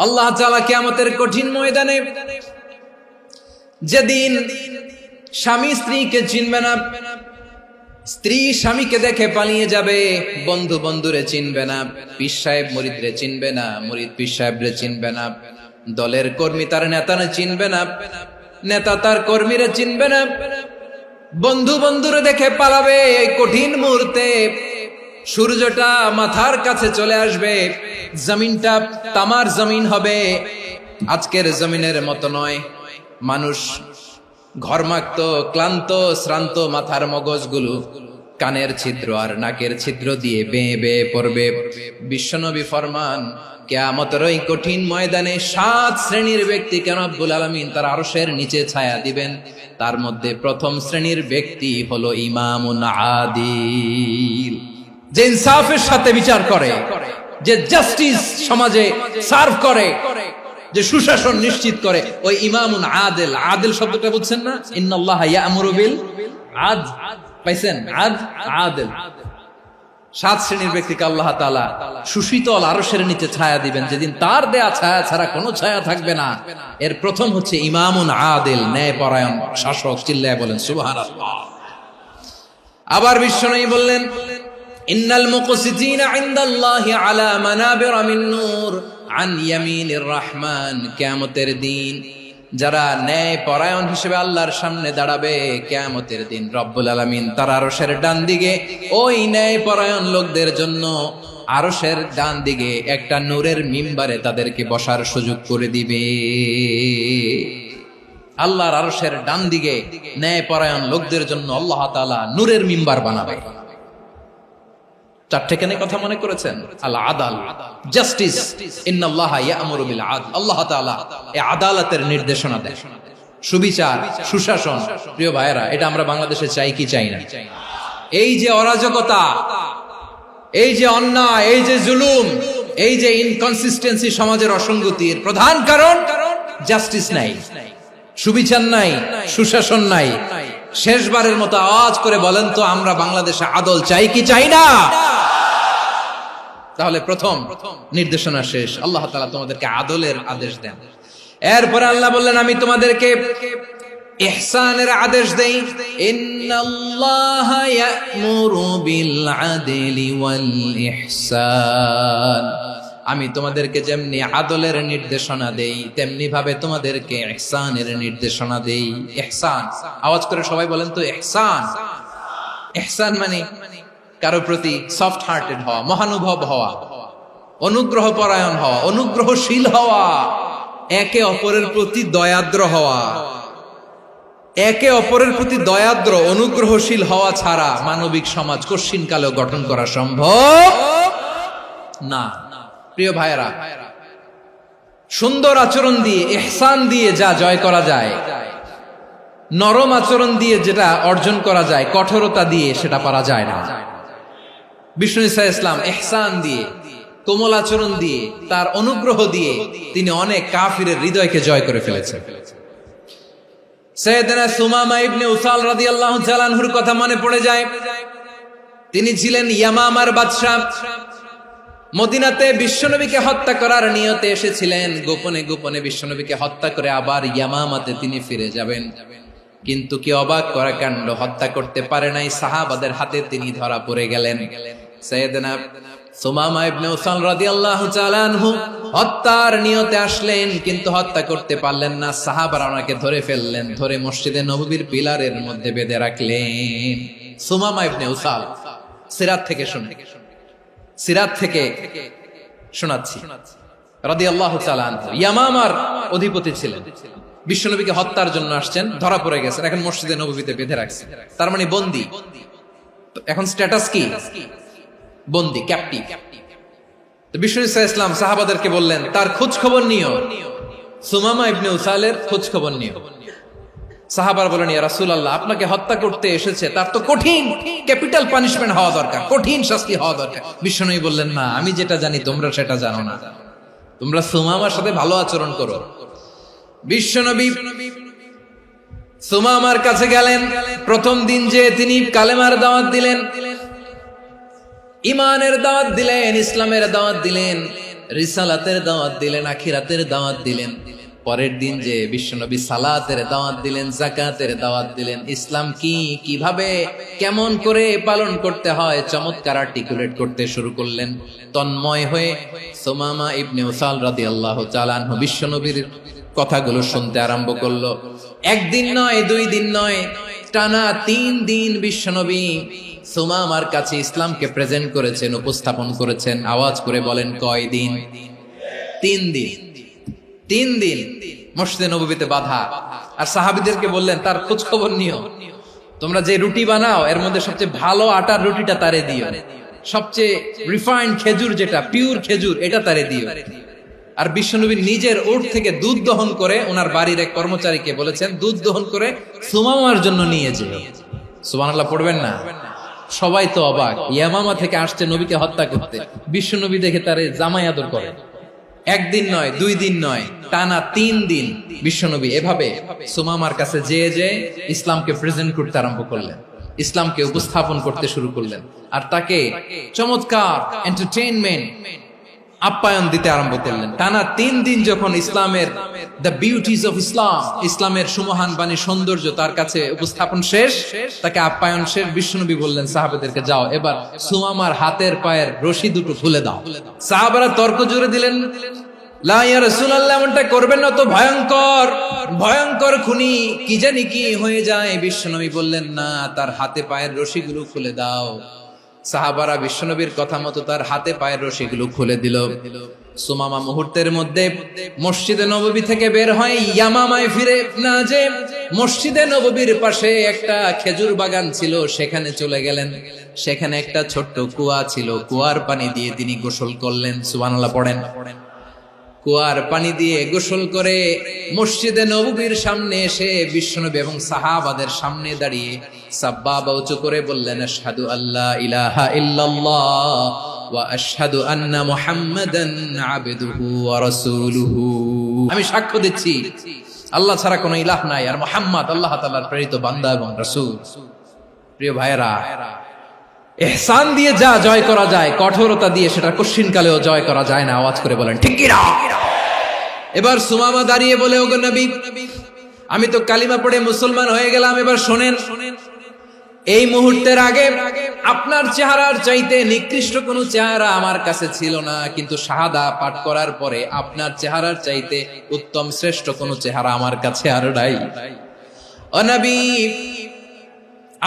আল্লাহ তাআলা কিয়ামতের কঠিন ময়দানে যেদিন স্বামী স্ত্রীকে চিনবে না, স্ত্রী স্বামীকে দেখে পালিয়ে যাবে, বন্ধু বন্ধুরে চিনবে না, পীর সাহেব মুরিদরে চিনবে না, মুরিদ পীর সাহেবরে চিনবে না, দলের কর্মী তার নেতারে চিনবে না, নেতা তার কর্মীরে চিনবে না, বন্ধু বন্ধুরে দেখে পালাবে। এই কঠিন মুহূর্তে সূর্যটা মাথার কাছে চলে আসবে, জমিনটা তামার জমিন হবে, আজকের জমিনের মতো নয়। মানুষ ঘর্মাক্ত, ক্লান্ত, শ্রান্ত মাথার মগজগুলো কানের ছিদ্র আর নাকের ছিদ্র দিয়ে বেয়ে বেয়ে পড়বে। বিশ্বনবী ফরমান, কিয়ামতের ওই কঠিন ময়দানে 7 শ্রেণীর ব্যক্তিকে রব্বুল আলামিন তার আরশের নিচে ছায়া দিবেন। তার মধ্যে প্রথম শ্রেণীর ব্যক্তি হলো ইমামুন আদিল, যে ইনসাফের সাথে বিচার করে, যে জাস্টিস সমাজে সার্ভ করে, যে সুশাসন নিশ্চিত করে, ওই ইমামুন আদিল। আদিল শব্দটা বুঝছেন না? ইন্নাল্লাহা ইয়া'মুরু বিল আদল, পাইছেন? আদিল। 7 শ্রেণীর ব্যক্তিকে আল্লাহ তাআলা সুশীতল আরশের নিচে ছায়া দিবেন, যেদিন তার দেয়া ছায়া ছাড়া কোনো ছায়া থাকবে না। এর প্রথম হচ্ছে ইমামুন আদিল, ন্যায়পরায়ণ শাসক। চিল্লায় বলেন সুবহানাল্লাহ। আবার বিশ্বনবী বললেন, ইন্নাল মুকসিতিনা ইনদাল্লাহি আলা মানাবিরা মিন নূর আন ইয়ামিনির রহমান। কিয়ামতের দিন যারা ন্যায় পরায়ণ হিসেবে আল্লাহর সামনে দাঁড়াবে, কিয়ামতের দিন রব্বুল আলামিন তার আরশের ডান দিকে ওই ন্যায় পরায়ণ লোকদের জন্য আরশের ডান দিকে একটা নূরের মিম্বারে তাদেরকে বসার সুযোগ করে দিবে। আল্লাহর আরশের ডান দিকে ন্যায় পরায়ণ লোকদের জন্য আল্লাহ তাআলা নূরের মিম্বার বানাবে। 4টে কেন কথা মনে করেছেন? আল আদাল, জাস্টিস। ইন্নাল্লাহা ইয়া'মুরু বিল আদল। আল্লাহ তাআলা এই আদালতের নির্দেশনা দেন, সুবিচার, সুশাসন। প্রিয় ভাইয়েরা, এটা আমরা বাংলাদেশে চাই কি চাই না? এই যে অরাজকতা, এই যে অন্যায়, এই যে জুলুম, এই যে ইনকনসিস্টেন্সি সমাজের অসঙ্গতির প্রধান কারণ জাস্টিস নাই, সুবিচার নাই, সুশাসন নাই। শেষবারের মতো আওয়াজ করে বলেন তো, আমরা বাংলাদেশে আদল চাই কি চাই না? তাহলে প্রথম নির্দেশনা শেষ। আল্লাহ তাআলা তোমাদেরকে আদলের আদেশ দেন। এরপরে আল্লাহ বললেন, আমি তোমাদেরকে ইহসানের আদেশ দেই। ইন্নাল্লাহা ইয়া'মুরু বিল আদলি ওয়াল ইহসান। আমি তোমাদেরকে যেমনি আদলের নির্দেশনা দেই, তেমনি ভাবে তোমাদেরকে ইহসানের নির্দেশনা দেই। ইহসান, আওয়াজ করে সবাই বলেন তো ইহসান। ইহসান মানে কারো প্রতি সফট হার্টেড হওয়া, মহানুভব হওয়া, অনুগ্রহ পরায়ণ হওয়া, অনুগ্রহশীল হওয়া, একে অপরের প্রতি দয়াদ্র হওয়া। একে অপরের প্রতি দয়াদ্র, অনুগ্রহশীল হওয়া ছাড়া মানবিক সমাজ কশিনকালেও গঠন করা সম্ভব না। প্রিয় ভাইয়েরা, সুন্দর আচরণ দিয়ে, ইহসান দিয়ে যা জয় করা যায়, নরম আচরণ দিয়ে যেটা অর্জন করা যায়, কঠোরতা দিয়ে সেটা পারা যায় না। বিষ্ণু ঈসা ইসলাম ইহসান দিয়ে, কোমল আচরণ দিয়ে, তার অনুগ্রহ দিয়ে তিনি অনেক কাফিরের হৃদয়কে জয় করে ফেলেছেন। সাইয়েদনা সুমামা ইবনে উসাল রাদিয়াল্লাহু তাআলা আনহুর কথা মনে পড়ে যায়। তিনি ছিলেন ইয়ামামার বাদশা। মদিনাতে বিশ্বনবীকে হত্যা করার নিয়তে এসেছিলেন। গোপনে গোপনে বিশ্বনবীকে হত্যা করে আবার ইয়ামামাতে তিনি ফিরে যাবেন। কিন্তু কি অবাক করা কাণ্ড, হত্যা করতে পারে নাই, সাহাবাদের হাতে তিনি ধরা পড়ে গেলেন। সাইয়েদনা সুমামা ইবনে উসাল রাদিয়াল্লাহু তাআলা আনহু হত্যার নিয়তে আসলেন, কিন্তু হত্যা করতে পারলেন না। সাহাবারা ওনাকে ধরে ফেললেন, ধরে মসজিদে নববীর পিলারের মধ্যে বেঁধে রাখলেন। সুমামা ইবনে উসাল, সিরাত থেকে শুনে, সিরাত থেকে শোনাচ্ছি, রাদিয়াল্লাহু তাআলা আনহু ইয়ামামার অধিপতি ছিলেন। বিশ্বনবীকে হত্যার জন্য আসছেন, ধরা পড়ে গেছেন, এখন মসজিদে নববীতে বেঁধে রাখছে, তার মানে বন্দী। এখন স্ট্যাটাস কি? বন্দী, ক্যাপ্টিভ। তো বিষ্ণু ঈসা ইসলাম সাহাবাদেরকে বললেন, তার খোঁজ খবর নিও, সুমামা ইবনে উসালের খোঁজ খবর নিও। সাহাবারা বলেন, ইয়া রাসূলুল্লাহ, আপনাকে হত্যা করতে এসেছে, তার তো কঠিন ক্যাপিটাল পানিশমেন্ট হওয়া দরকার, কঠিন শাস্তি হওয়া দরকার। বিশ্বনবী বললেন, না, আমি যেটা জানি তোমরা সেটা জানো না, তোমরা সুমামার সাথে ভালো আচরণ করো। বিশ্বনবী সুমামার কাছে গেলেন। প্রথম দিন যে তিনি কালেমার দাওয়াত দিলেন, ইমানের দাওয়াত দিলেন, ইসলামের দাওয়াত দিলেন, রিসালাতের দাওয়াত দিলেন, আখিরাতের দাওয়াত দিলেন। পরের দিন যে বিশ্বনবী সালাতের দাওয়াত দিলেন, যাকাতের দাওয়াত দিলেন, ইসলাম কি, কিভাবে, কেমন করে পালন করতে হয় চমৎকার আর্টিকুলেট করতে শুরু করলেন। তন্ময় হয়ে সুমামা ইবনে উসাল রাদিয়াল্লাহু তাআলা আনহু বিশ্বনবীর কথাগুলো শুনতে আরম্ভ করলো। একদিন নয়, 2 দিন নয়, টানা 3 দিন বিশ্বনবী সুমামার কাছে ইসলামকে প্রেজেন্ট করেছেন, উপস্থাপন করেছেন। আওয়াজ করে বলেন, কয় দিন? 3 দিন। 3 দিন মসজিদে নববীতে বাধা। আর সাহাবীদেরকে বললেন, তার খোঁজ খবর নিও, তোমরা যে রুটি বানাও এর মধ্যে সবচেয়ে ভালো আটার রুটিটা তারে দিও, সবচেয়ে রিফাইন্ড খেজুর, যেটা পিওর খেজুর, এটা তারে দিও। আর বিশ্বনবী নিজের উট থেকে দুধ দহন করে ওনার বাড়ির এক কর্মচারীকে বলেছেন, দুধ দহন করে সুমামার জন্য নিয়ে যেও। সুবহানাল্লাহ পড়বেন না? সবাই তো অবাক, ইয়ামামা থেকে আসছে নবীকে হত্যা করতে, বিশ্বনবী দেখে তারে জামাই আদর করে। 1 দিন নয়, 2 দিন নয়, টানা 3 দিন বিশ্বনবী এভাবে সুমামার কাছে যেয়ে ইসলামকে প্রেজেন্ট করতে আরম্ভ করলেন, ইসলামকে উপস্থাপন করতে শুরু করলেন। আর তাকে চমৎকার এন্টারটেইনমেন্ট, আপ্যায়ন দিতে আরম্ভ করলেন। টানা 3 দিন যখন ইসলামের দ্য বিউটিজ অফ ইসলাম, ইসলামের সুমহান বাণী, সৌন্দর্য তার কাছে উপস্থাপন শেষ, তাকে আপ্যায়ন শেষ, বিশ্বনবী বললেন সাহাবাদেরকে, যাও এবার সুমামার হাতের পায়ের রশি দুটো খুলে দাও। সাহাবারা তর্ক জুড়ে দিলেন, লা ইয়া রাসূলুল্লাহ, এমনটা করবেন না, তো ভয়ঙ্কর ভয়ঙ্কর খুনি, কি জানি কি হয়ে যায়। বিশ্বনবী বললেন, না, তার হাতে পায়ের রশিগুলো খুলে দাও। সাহাবারা বিশ্বনবীর কথা মতো তার হাতে পায়ের রশিগুলো খুলে দিল। সুমামা মুহূর্তের মধ্যে মসজিদে নববী থেকে বের হয়, ইয়ামামায় ফিরে না যে মসজিদে নববীর পাশে একটা খেজুর বাগান ছিল, সেখানে চলে গেলেন। সেখানে একটা ছোট্ট কুয়া ছিল, কুয়ার পানি দিয়ে তিনি গোসল করলেন। সুবহানাল্লাহ পড়েন। কুয়ার পানি দিয়ে গোসল করে মসজিদে নববীর সামনে এসে বিশ্বনবী এবং সাহাবাদের সামনে দাঁড়িয়ে সাব্বাবা উঁচু করে বললেন, আশহাদু আল্লা ইলাহা ইল্লাল্লাহ ওয়া আশহাদু আন্না মুহাম্মাদান আবদুহু ওয়া রাসূলুহু। আমি সাক্ষ্য দিচ্ছি আল্লাহ ছাড়া কোনো ইলাহ নাই, আর মুহাম্মদ আল্লাহ তাআলার প্রেরিত বান্দা এবং রাসূল। প্রিয় ভাইয়েরা, ইহসান দিয়ে যা জয় করা যায়, কঠোরতা দিয়ে সেটা কঠিনকালেও জয় করা যায় না। আওয়াজ করে বলেন, ঠিক কি না? এবার সুমামা দাঁড়িয়ে বলে, ওগো নবী, আমি তো কালিমা পড়ে মুসলমান হয়ে গেলাম, এবার শোনেন, এই মুহূর্তের আগে আপনার চেহারার চাইতে নিকৃষ্ট কোনো চেহারা আমার কাছে ছিল না, কিন্তু শাহাদা পাঠ করার পরে আপনার চেহারার চাইতে উত্তম শ্রেষ্ঠ কোনো চেহারা আমার কাছে আর নাই। ও নবী,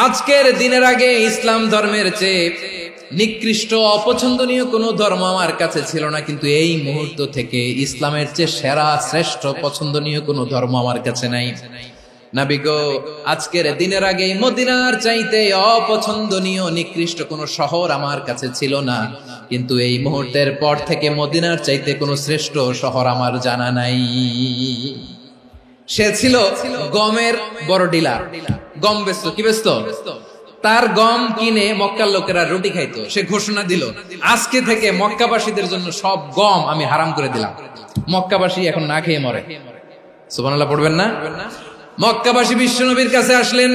আজকের দিনের আগে ইসলাম ধর্মের চেয়ে নিকৃষ্ট অপছন্দনীয় কোনো ধর্ম আমার কাছে ছিল না, কিন্তু এই মুহূর্ত থেকে ইসলামের চেয়ে সেরা শ্রেষ্ঠ পছন্দনীয় কোনো ধর্ম আমার কাছে নাই। নবী গো, আজকের দিনের আগে মদিনার চাইতে অপছন্দনীয় নিকৃষ্ট কোনো শহর আমার কাছে ছিল না, কিন্তু এই মুহূর্তের পর থেকে মদিনার চাইতে কোনো শ্রেষ্ঠ শহর আমার জানা নাই। সে ছিল গমের বড় ডিলার, গম বেচতো। কি বেচতো? তার গম কিনে মক্কার লোকেরা রুটি খাইতো। সে ঘোষণা দিল, আজকে থেকে মক্কাবাসীদের জন্য সব গম আমি হারাম করে দিলাম, মক্কাবাসী এখন না খেয়ে মরে। সুবহানাল্লাহ পড়বেন না? মক্কাবাসী বিশ্বনবীর কাছে আসলেন,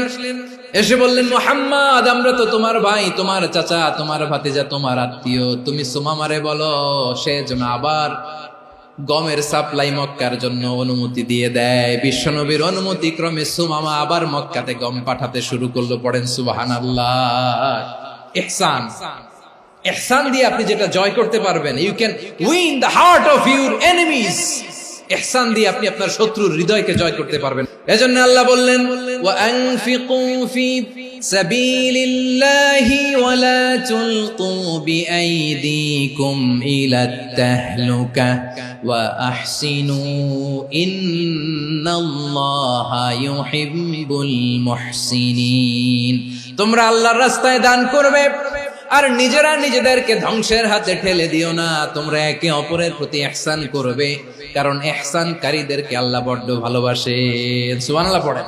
এসে বললেন, মুহাম্মদ, আমরা তো তোমার ভাই, তোমার চাচা, তোমার ভাতিজা, তোমার আত্মীয়, তুমি সুমামারে বলো সে যেন আবার গমের সাপ্লাই মক্কার জন্য অনুমতি দিয়ে দেয়। বিশ্বনবীর অনুমতি ক্রমে সুমামা আবার মক্কাতে গম পাঠাতে শুরু করলো। পড়েন সুবহানাল্লাহ। ইহসান, ইহসান দিয়ে আপনি যেটা জয় করতে পারবেন, you can win the heart of your enemies. ইহসান দিয়ে আপনি আপনার শত্রুর হৃদয়কে জয় করতে পারবেন। এজন্য আল্লাহ বললেন, ওয়া আনফিকু ফি সাবিলিল্লাহি ওয়া লা তুলকু বিআইদিকুম ইলাত তাহলুকা ওয়া আহসিনু ইন্নাল্লাহা ইউহিব্বুল মুহসিনিন। তোমরা আল্লাহর রাস্তায় দান করবে আর নিজেরা নিজেদেরকে ধ্বংসের হাতে ঠেলে দিও না। তোমরা একে অপরের প্রতি ইহসান করবে, কারণ ইহসানকারীদেরকে আল্লাহ বড় ভালোবাসেন। সুবহানাল্লাহ পড়েন।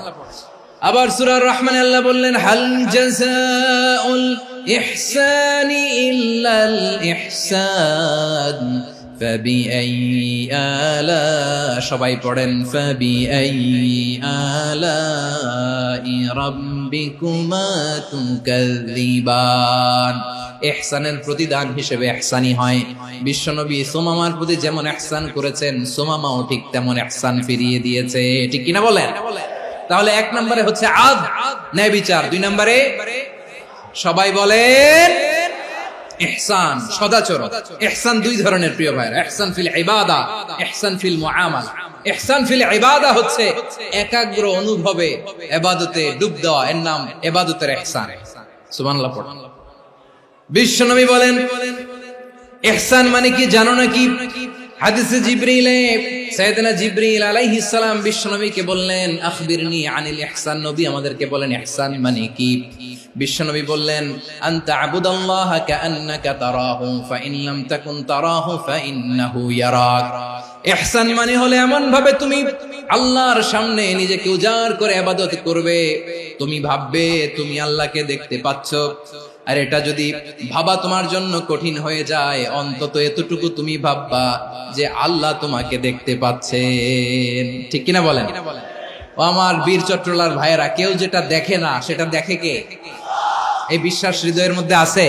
আবার সূরা রহমানে আল্লাহ বললেন, হাল জাযাউল ইহসানি ইল্লাল ইহসান ফাবিআইয়ি আলা, সবাই পড়েন, ফাবিআইয়ি আলাই রাব্বিকুমা তুকাযযিবান। ইহসানের প্রতিদান হিসেবে ইহসানি হয়। বিশ্বনবী সুমামার প্রতি যেমন ইহসান করেছেন, সুমামাও ঠিক তেমন ইহসান ফিরিয়ে দিয়েছে। ঠিক কিনা বলেন? তাহলে 1 নম্বরে হচ্ছে আদ, ন্যায় বিচার। 2 নম্বরে সবাই বলেন ইহসান, সদাচরণ। ইহসান 2 ধরনের প্রিয় ভাইরা, ইহসান ফিল ইবাদা, ইহসান ফিল মুআমালা। ইহসান ফিল ইবাদা হচ্ছে একাগ্র অনুভবে ইবাদতে ডুব দেওয়া, এর নাম ইবাদতের ইহসান। সুবহানাল্লাহ পড়ুন। বিশ্বনবী বলেন ইহসান মানে কি জানো নাকি? হাদিসে জিবরিলে সাইয়েদনা জিবরিল আলাইহিস সালাম বিশ্বনবীকে বললেন আখবিরনি আনিল ইহসান। নবী আমাদেরকে বলেন ইহসান মানে কি? বিশ্বনবী বললেন আনতা আবুদাল্লাহা কাআন্নাকা তারাহু ফাইন লাম তাকুন তারাহু ফাইন্নাহু ইয়ারাক। ইহসান মানে হলো এমন ভাবে তুমি আল্লাহর সামনে নিজেকে উজাড় করে ইবাদত করবে, তুমি ভাববে তুমি আল্লাহকে দেখতে পাচ্ছ। আর এটা যদি ভাবা তোমার জন্য কঠিন হয়ে যায়, অন্তত এতটুকু তুমি ভাববা যে আল্লাহ তোমাকে দেখতে পাচ্ছেন। ঠিক কিনা বলেন? ও আমার বীর চট্টলার ভাইয়েরা, কেউ যেটা দেখে না সেটা দেখে কে? এই বিশ্বাস হৃদয়ের মধ্যে আছে?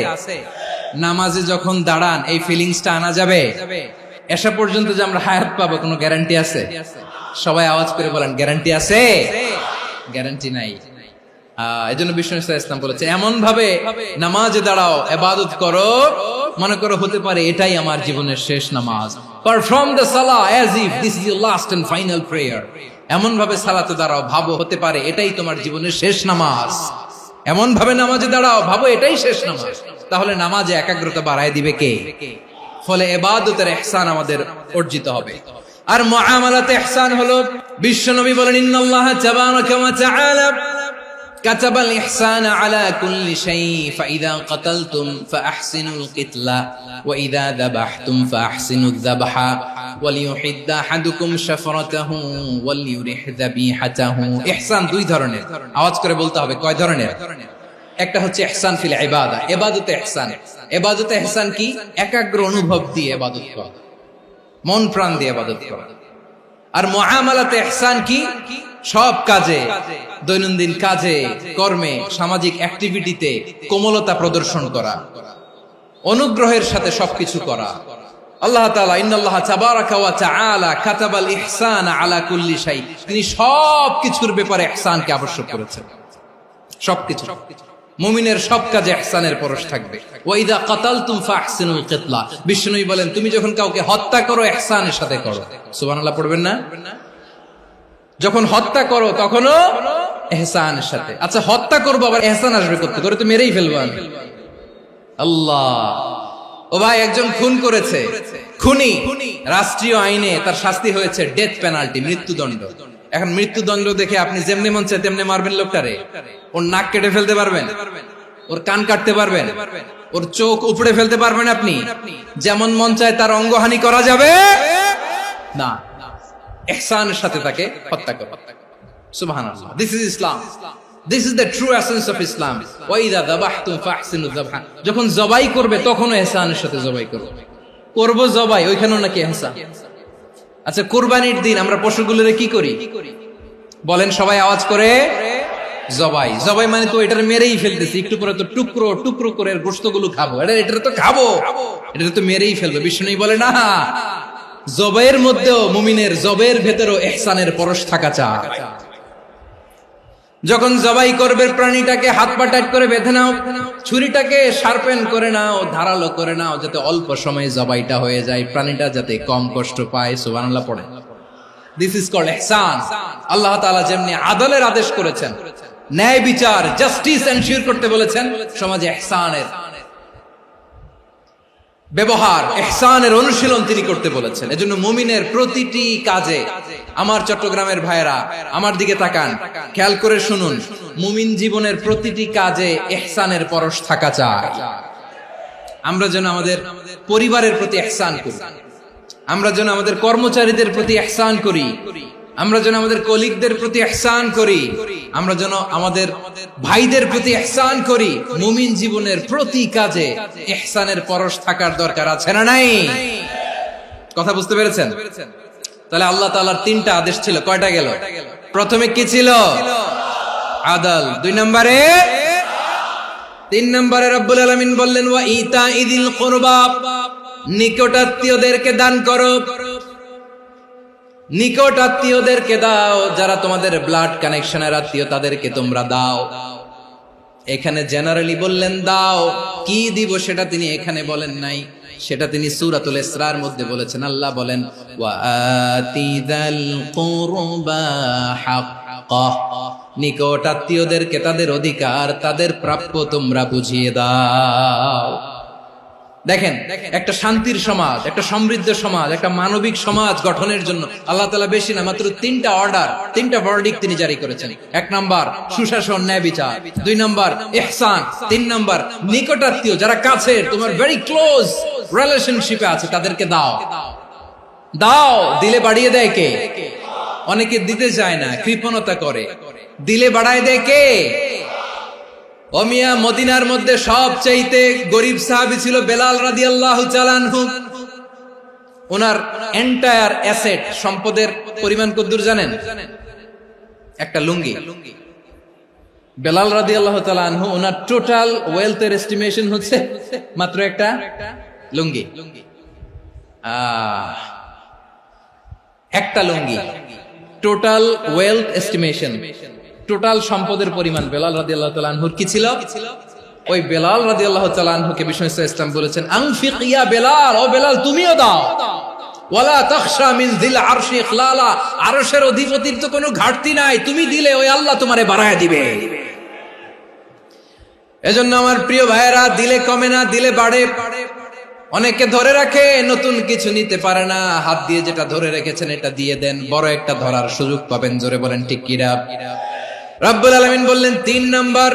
নামাজে যখন দাঁড়ান এই ফিলিংসটা আনা যাবে? এসা পর্যন্ত যে আমরা হায়াত পাবো কোনো গ্যারান্টি আছে? সবাই আওয়াজ করে বলেন গ্যারান্টি আছে? গ্যারান্টি নাই। এজন্য বিষ্ণু ইসলাম বলেছে এমন ভাবে নামাজে দাঁড়াও, ইবাদত করো, মনে করো হতে পারে এটাই আমার জীবনের শেষ নামাজ। পারফর্ম দ্য সালাহ as if this is your last and final prayer. এমন ভাবে সালাতে দাঁড়াও, ভাবো হতে পারে এটাই তোমার জীবনের শেষ নামাজ। এমন ভাবে নামাজে দাঁড়াও, ভাবো এটাই শেষ নামাজ। তাহলে নামাজে একাগ্রতা বাড়ায় দিবে কে? ফলে ইবাদতের ইহসান আমাদের অর্জিত হবে। আর মুআমালাতে ইহসান হলো, বিশ্বনবী বলেন ইন্নাল্লাহা তাবারাকা ওয়া তাআলা কাতাবাল ইহসানা আলা কুল্লি শাই ফাইযা কাতালতুম ফাআহসিনুল কিতলা ওয়া ইযা যাবাহতুম ফাআহসিনুয যাবহা ওয়ালিয়ুহিদ্দা আহাদুকুম শাফরাতাহু ওয়ালিয়ুরিহ যাবিহাতাহু। ইহসান 2 ধরনের, আওয়াজ করে বলতে হবে কয় ধরনের? একটা হচ্ছে ইহসান ফিল ইবাদা, ইবাদতে ইহসান। ইবাদতে ইহসান কি? একাগ্র অনুভব দিয়ে ইবাদত করা, মন প্রাণ দিয়ে ইবাদত করা। আর মুআমালাতে ইহসান কি? সব কাজে, দৈনন্দিন কাজে, কর্মে, সামাজিক অ্যাক্টিভিটিতে কোমলতা প্রদর্শন করা, অনুগ্রহের সাথে সবকিছু করা। আল্লাহ তাআলা ইন্নাল্লাহা তাবারাকা ওয়া তাআলা কাতাবাল ইহসানা আলা কুল্লি শাই, তিনি সবকিছুর ব্যাপারে ইহসানকে আবশ্যক করেছেন। সবকিছু, মুমিনের সব কাজে ইহসানের পরশ থাকবে। ওয়া ইযা কাতালতুম ফাহসিনুল কিতলা, বিষ্ণুই বলেন তুমি যখন কাউকে হত্যা করো ইহসানের সাথে করো। সুবহানাল্লাহ পড়বেন না? যখন হত্যা করো তখনও ইহসানের সাথে। আচ্ছা হত্যা করবো আবার ইহসান আসবে করতে করে তো মেরেই ফেলবো আমি। আল্লাহ, ও ভাই একজন খুন করেছে, খুনি, রাষ্ট্রীয় আইনে তার শাস্তি হয়েছে ডেথ পেনাল্টি, মৃত্যুদণ্ড। এখন মৃত্যুদণ্ড দেখে আপনি যেমনি মন চায় তেমনি মারবেন লোকটারে? ওর নাক কেটে ফেলতে পারবেন? ওর কান কাটতে পারবেন? ওর চোখ উপড়ে ফেলতে পারবেন আপনি? যেমন মন চায় তার অঙ্গহানি করা যাবে না। ইহসানের সাথে তাকে হত্যা করো। সুবহানাল্লাহ, this is Islam, this is the true essence of Islam. ওয়া ইযা যাবাহতুম ফাহসিনুয যাবহা, যখন জবাই করবে তখনও ইহসানের সাথে জবাই করো। করব জবাই, ওইখানেও নাকি ইহসান। আচ্ছা কুরবানির দিন আমরা পশুগুলোরে কি করি বলেন সবাই আওয়াজ করে? জবাই। জবাই মানে তো এটারে মেরেই ফেলতেছি, একটু পরে তো টুকরো টুকরো করে গোশতগুলো খাবো, এটা তো খাবো, এটা তো মেরেই ফেলবো। বিষ্ণু বলে না, জবাইয়ের মধ্যেও মুমিনের জবাইয়ের ভেতরেও ইহসানের পরশ থাকা চাই। যখন জবাই করবে প্রাণীটাকে হাত পা টাইট করে বেঁধে নাও, ছুরিটাকে শার্পেন করে নাও, ধারালো করে নাও, যাতে অল্প সময়ে জবাইটা হয়ে যায়, প্রাণীটা যাতে কম কষ্ট পায়। সুবহানাল্লাহ পড়ে। দিস ইজ কল্ড ইহসান। আল্লাহ তাআলা যেমনি আদলের আদেশ করেছেন, ন্যায় বিচার, জাস্টিস এনশিওর করতে বলেছেন, সমাজে ইহসানের ব্যবহার, ইহসানের অনুশীলন তিনি করতে বলেছেন। এজন্য মুমিনের প্রতিটি কাজে, আমার চট্টগ্রামের ভাইয়েরা আমার দিকে তাকান, খেয়াল করে শুনুন, মুমিন জীবনের প্রতিটি কাজে ইহসানের পরশ থাকা চাই। আমরা যেন আমাদের পরিবারের প্রতি ইহসান করি, আমরা যেন আমাদের কর্মচারীদের প্রতি ইহসান করি, আমরা যেন আমাদের কলিগদের প্রতি ইহসান করি, আমরা যেন আমাদের ভাইদের প্রতি ইহসান করি। মুমিন জীবনের প্রতি কাজে ইহসানের পরশ থাকার দরকার আছে না নাই? কথা বুঝতে পেরেছেন? তাহলে আল্লাহ তাআলার 3টা আদেশ ছিল, কয়টা গেল? প্রথমে কি ছিল? আদল। 2 নম্বরে তিন নম্বরে রব্বুল আলামিন বললেন ওয়া ইতাইদিল কুরবা, নিকট আত্মীয়দেরকে দান করো। নিকট আত্মীয়দেরকে দাও, যারা তোমাদের ব্লাড কানেকশনের আত্মীয় তাদেরকে তোমরা দাও। এখানে জেনারেলি বললেন দাও, কি দিব সেটা তিনি এখানে বলেন নাই, সেটা তিনি সূরাতুল ইসরার মধ্যে বলেছেন। আল্লাহ বলেন ওয়া আতিদাল কুরবা হাক্কাহ, নিকট আত্মীয়দেরকে তাদের অধিকার, তাদের প্রাপ্য তোমরা বুঝিয়ে দাও। দেখেন, একটা শান্তির সমাজ, একটা সমৃদ্ধ সমাজ, একটা মানবিক সমাজ গঠনের জন্য আল্লাহ তাআলা বেশি না মাত্র তিনটা অর্ডার, তিনটা ভার্ডিক্ট তিনি জারি করেছেন। এক নাম্বার সুশাসন, ন্যায় বিচার। দুই নাম্বার ইহসান। তিন নাম্বার নিকটাত্মীয়, যারা কাছের, তোমার ভেরি ক্লোজ রিলেশনশিপে আছে, তাদেরকে দাও। দাও, দিলে বাড়িয়ে দেয় কে? অনেকে দিতে চায় না, কৃপণতা করে। দিলে বাড়ায় দেয় কে? ও মিয়া, মদিনার মধ্যে সবচাইতে গরিব সাহাবী ছিল বেলাল রাদিয়াল্লাহু তাআলা আনহু। ওনার এন্টায়ার অ্যাসেট, সম্পদের পরিমাণ কতদূর জানেন? একটা লুঙ্গি। বেলাল রাদিয়াল্লাহু তাআলা আনহু, ওনার টোটাল ওয়েলথের এস্টিমেশন হচ্ছে মাত্র একটা লুঙ্গি। একটা লুঙ্গি, টোটাল ওয়েলথ এস্টিমেশন, টোটাল সম্পদের পরিমাণ বেলাল রাদিয়াল্লাহু তাআলা আনহুর কি ছিল? ওই বেলাল রাদিয়াল্লাহু তাআলা আনহুকে বিষ্ণু ইসলাম বলেছেন আনফিক ইয়া বেলাল, ও বেলাল তুমিও দাও। ওয়ালা তাখশা মিন যিল আরশি ইখলালা, আরশের অধিপতির তো কোনো ঘাটতি নাই, তুমি দিলে ওই আল্লাহ তোমারে বাড়ায় দিবে। এজন্য আমার প্রিয় ভাইয়েরা, দিলে কমে না, দিলে বাড়ে। অনেকে ধরে রাখে, নতুন কিছু নিতে পারে না, হাত দিয়ে যেটা ধরে রেখেছেন এটা দিয়ে দেন, বড় একটা ধরার সুযোগ পাবেন। জোরে বলেন ঠিক কিনা? রব্বুল আলামিন বললেন তিন নাম্বার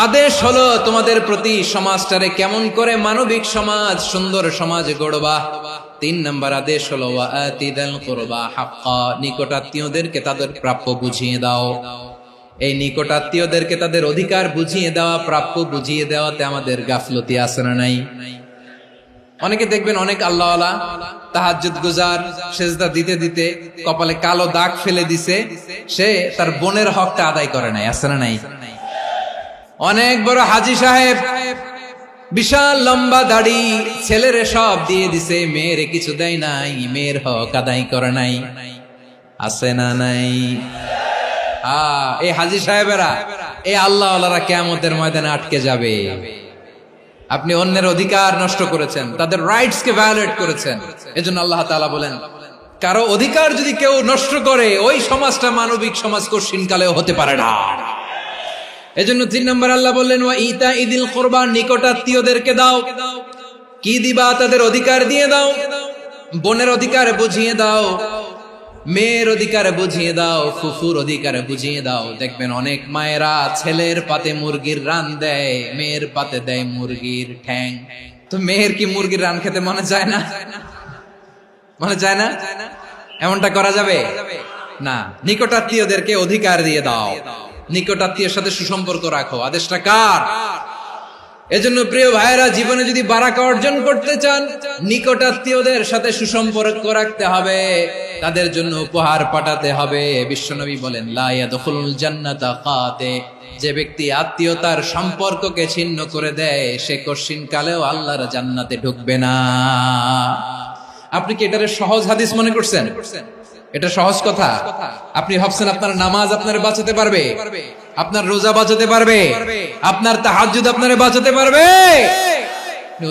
আদেশ হলো তোমাদের প্রতি সমাজটারে কেমন করে মানবিক সমাজ, সুন্দর সমাজ গড়বা। তিন নাম্বার আদেশ হলো ওয়া আতিদাল কুরবা হাক্কা, নিকটাত্মীয়দেরকে তাদের প্রাপ্য বুঝিয়ে দাও। এই নিকটাত্মীয়দেরকে তাদের অধিকার বুঝিয়ে দেওয়া, প্রাপ্য বুঝিয়ে দেওয়াতে আমাদের গাফলতি আছে না নাই? অনেকে দেখবেন অনেক আল্লাহওয়ালা, তাহাজ্জুদ গুজার, সেজদা দিতে দিতে কপালে কালো দাগ ফেলে দিছে, সে তার বোনের হকটা আদায় করে নাই। আছে না নাই? অনেক বড় হাজী সাহেব, বিশাল লম্বা দাড়ি, ছেলেরে সব দিয়ে দিছে, মেয়েরে কিছু দেয় নাই, মেয়ের হক আদায় করে নাই। আছে না নাই? এই হাজী সাহেবেরা, এই আল্লাহওয়ালারা কিয়ামতের ময়দানে আটকে যাবে। আপনি অন্যের অধিকার নষ্ট করেছেন, তাদের রাইটস কে ভায়োলেট করেছেন। এজন্য আল্লাহ তাআলা বলেন, কারো অধিকার যদি কেউ নষ্ট করে, ওই সমাজটা মানবিক সমাজ কঠিনকালেও হতে পারে না। এজন্য তিন নম্বর আল্লাহ বললেন ওয়া ইতাইদিল কুরবা, নিকটাত্মীয়দেরকে দাও। কি দিবা? তাদের অধিকার দিয়ে দাও। বোনের অধিকার বুঝিয়ে দাও, মেয়ের অধিকার বুঝিয়ে দাও, ফুফুর অধিকার বুঝিয়ে দাও। দেখবেন অনেক মায়েরা ছেলের পাতে মুরগির রান দেয়, মেয়ের পাতে দেয় মুরগির ঠ্যাং। তো মেয়ের কি মুরগির রান খেতে মনে চায় না? মনে চায় না? এমনটা করা যাবে না। নিকটাত্মীয়দেরকে অধিকার দিয়ে দাও, নিকটাত্মীয়ের সাথে সুসম্পর্ক রাখো। আদেশটা কার? এজন্য প্রিয় ভাইয়েরা, জীবনে যদি বারাকা অর্জন করতে চান, নিকটাত্মীয়দের সাথে সুসম্পর্ক রাখতে হবে, তাদের জন্য উপহার পাঠাতে হবে। বিশ্বনবী বলেন লা ইয়াদখুলুল জান্নাতা কাতে, যে ব্যক্তি আত্মীয়তার সম্পর্ককে ছিন্ন করে দেয়, সে কঠিন কালেও আল্লাহর জান্নাতে ঢুকবে না। আপনি কি এটারে সহজ হাদিস মনে করছেন? এটা সহজ কথা? আপনি ভাবছেন আপনার নামাজ আপনারে বাঁচাতে পারবে, আপনার রোজা বাঁচাতে পারবে, আপনার তাহাজ্জুদ আপনারে বাঁচাতে পারবে?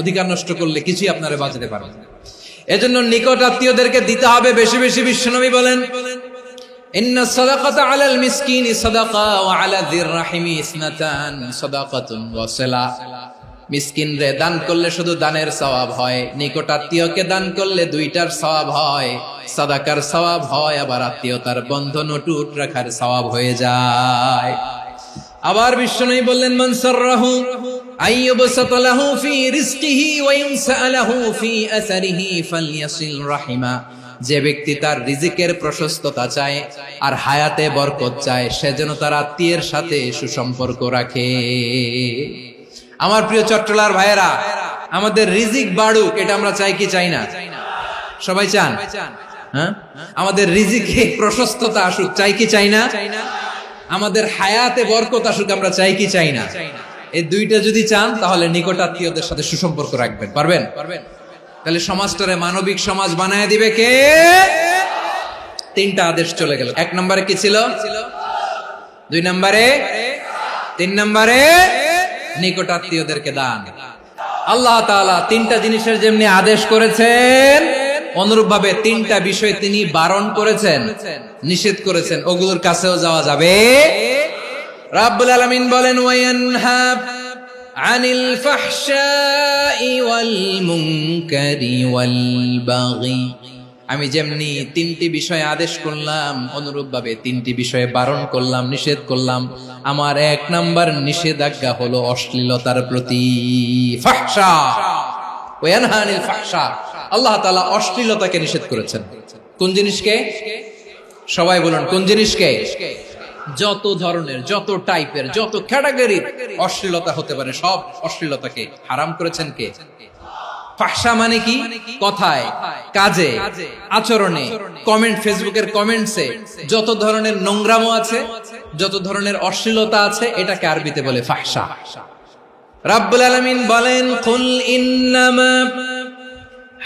অধিকার নষ্ট করলে কিছুই আপনারে বাঁচাতে পারবে না। এজন্য নিকট আত্মীয়দেরকে দিতে হবে বেশি বেশি। বিশ্বনবী বলেন ইন্না সাদাকাতা আলাল মিসকিনি সাদাকা ওয়া আলা যির রাহিমি ইসনাতান সাদাকাতুন ওয়া সিলা। মিসকিন রে দান করলে শুধু দানের সওয়াব হয়, নিকট আত্মীয়কে দান করলে দুইটার সওয়াব হয়, সাদাকার সওয়াব হয়, আবার আত্মীয়তার বন্ধন অটুট রাখার সওয়াব হয়ে যায়। আবার বিশ্বনবী বললেন মান সাররাহু আইয়ুবসাতা লাহু ফি রিজকিহি ওয়া ইনসালাহু ফি আসারিহি ফালইয়াসিল রাহিমা। যে ব্যক্তি তার রিজিকের প্রশস্ততা চায় আর হায়াতে বরকত চায়, সে যেন তার আত্মীয়ের সাথে সুসম্পর্ক রাখে। আমার প্রিয় চট্টলার ভাইয়েরা, আমাদের রিজিক বাড়ুক, এটা আমরা চাই কি চাই না? সবাই চান? হ্যাঁ, আমাদের রিজিকে প্রশস্ততা আসুক, চাই কি চাই না? আমাদের হায়াতে বরকত আসুক, আমরা চাই কি চাই না? এই দুইটা যদি চান তাহলে নিকট আত্মীয়দের সাথে সুসম্পর্ক রাখবেন। পারবেন? তাহলে সমাজটারে মানবিক সমাজ বানায় দিবে কে? তিনটা আদেশ চলে গেল। 1 নম্বরে কি ছিল? 2 নম্বরে, 3 নম্বরে নিকট আত্মীয়দেরকে দান। আল্লাহ তাআলা তিনটা জিনিসের যেমনি আদেশ করেছেন, অনুরূপ ভাবে তিনটা বিষয় তিনি বারণ করেছেন, নিষেধ করেছেন। ওগুলোর কাছেও যাওয়া যাবে। রাব্বুল আলামিন বলেন, ওয়ায়ানহা আনিল ফাহশাই ওয়াল মুনকারি ওয়াল বাগি। আমি যেমনি তিনটি বিষয়ে আদেশ করলাম, অনুরূপ ভাবে তিনটি বিষয়ে বারণ করলাম, নিষেধ করলাম। আমার 1 নাম্বার নিষেধাজ্ঞা হলো অশ্লীলতার প্রতি। ফাহশা, ওয়ায়ানহা আনিল ফাহশা, আল্লাহ তাআলা অশ্লীলতাকে নিষেধ করেছেন। কোন জিনিসকে? সবাই বলুন, কোন জিনিসকে? যত ধরনের, যত টাইপের, যত ক্যাটাগরির অশ্লীলতা হতে পারে সব অশ্লীলতাকে হারাম করেছেন কে? ফাহশা মানে কি? কথায়, কাজে, আচরণে, কমেন্ট, ফেসবুকের কমেন্টসে যত ধরনের নোংরামো আছে, যত ধরনের অশ্লীলতা আছে, এটাকে আরবিতে বলে ফাহশা। রাব্বুল আলামিন বলেন, কুল ইন্নামা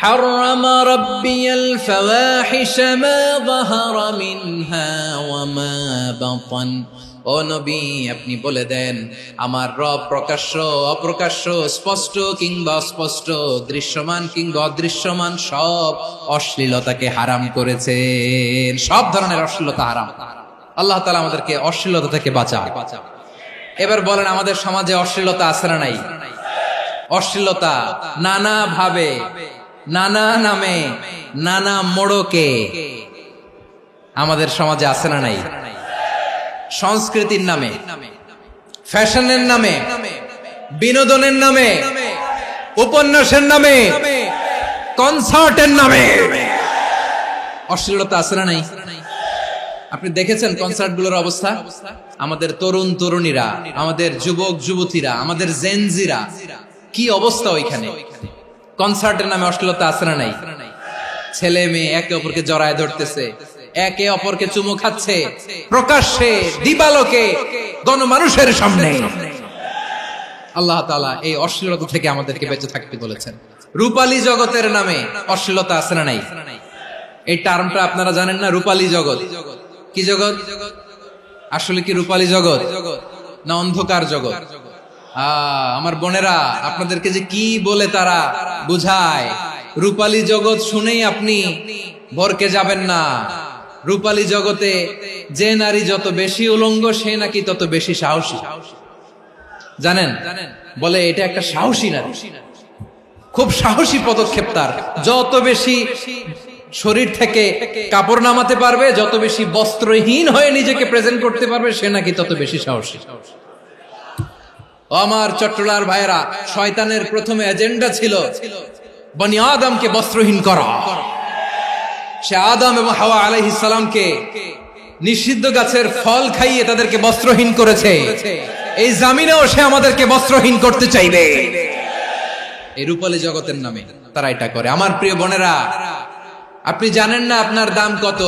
حرم ربي الفواحش ما ظهر منها وما بطن। ও নবী, আপনি বলে দেন, আমার রব প্রকাশ্য অপ্রকাশ্য, স্পষ্ট কিংবা অস্পষ্ট, দৃশ্যমান কিংবা অদৃশ্যমান সব অশ্লীলতাকে হারাম করেছেন। সব ধরনের অশ্লীলতা হারাম। আল্লাহ তাআলা আমাদেরকে অশ্লীলতা থেকে বাঁচান। এবার বলেন, আমাদের সমাজে অশ্লীলতা আছে না নাই? অশ্লীলতা নানা ভাবে, নানা নামে, নানা মোড়কে আমাদের সমাজে আছে না নাই? সংস্কৃতির নামে, ফ্যাশনের নামে, বিনোদনের নামে, উপন্যাসের নামে, কনসার্টের নামে অশ্লীলতা আছে না নাই? আপনি দেখেছেন কনসার্ট গুলোর অবস্থা? আমাদের তরুণ তরুণীরা, আমাদের যুবক যুবতীরা, আমাদের জেনজিরা, কি অবস্থা ওইখানে? কনসার্টের নামে অশ্লীলতা আছে না নাই? ছেলে মেয়ে একে অপরকে জড়ায় ধরতেছে, একে অপরকে চুমু খাচ্ছে, প্রকাশ্যে, দিবালোকে, গণমানুষের সামনে। আল্লাহ তাআলা এই অশ্লীলতা থেকে আমাদেরকে বেঁচে থাকতে বলেছেন। রূপালী জগতের নামে অশ্লীলতা আছে না নাই? এই টার্মটা আপনারা জানেন না? রূপালী জগৎ কি জগৎ? আসলে কি রূপালী জগৎ না অন্ধকার জগৎ? আমার বোনেরা, আপনাদেরকে যে কি বলে তারা বুঝায়, রূপালী জগৎ শুনেই আপনি ভরকে যাবেন না। রূপালী জগতে যে নারী যত বেশি উলঙ্গ, সে নাকি তত বেশি সাহসী। জানেন? বলে এটা একটা সাহসী নারী, খুব সাহসী পদক্ষেপ তার। যত বেশি শরীর থেকে কাপড় নামাতে পারবে, যত বেশি বস্ত্রহীন হয়ে নিজেকে প্রেজেন্ট করতে পারবে, সে নাকি তত বেশি সাহসী। আমার চট্টলার ভাইয়েরা, শয়তানের প্রথমে এজেন্ডা ছিল বনি আদমকে বস্ত্রহীন করা। সে আদম এবং হাওয়া আলাইহিস সালামকে নিষিদ্ধ গাছের ফল খাইয়ে তাদেরকে বস্ত্রহীন করেছে। এই জামিনেও সে আমাদেরকে বস্ত্রহীন করতে চাইবে। এই রূপালী জগতের নামে তারা এটা করে। আমার প্রিয় বোনেরা, আপনি জানেন না আপনার দাম কত?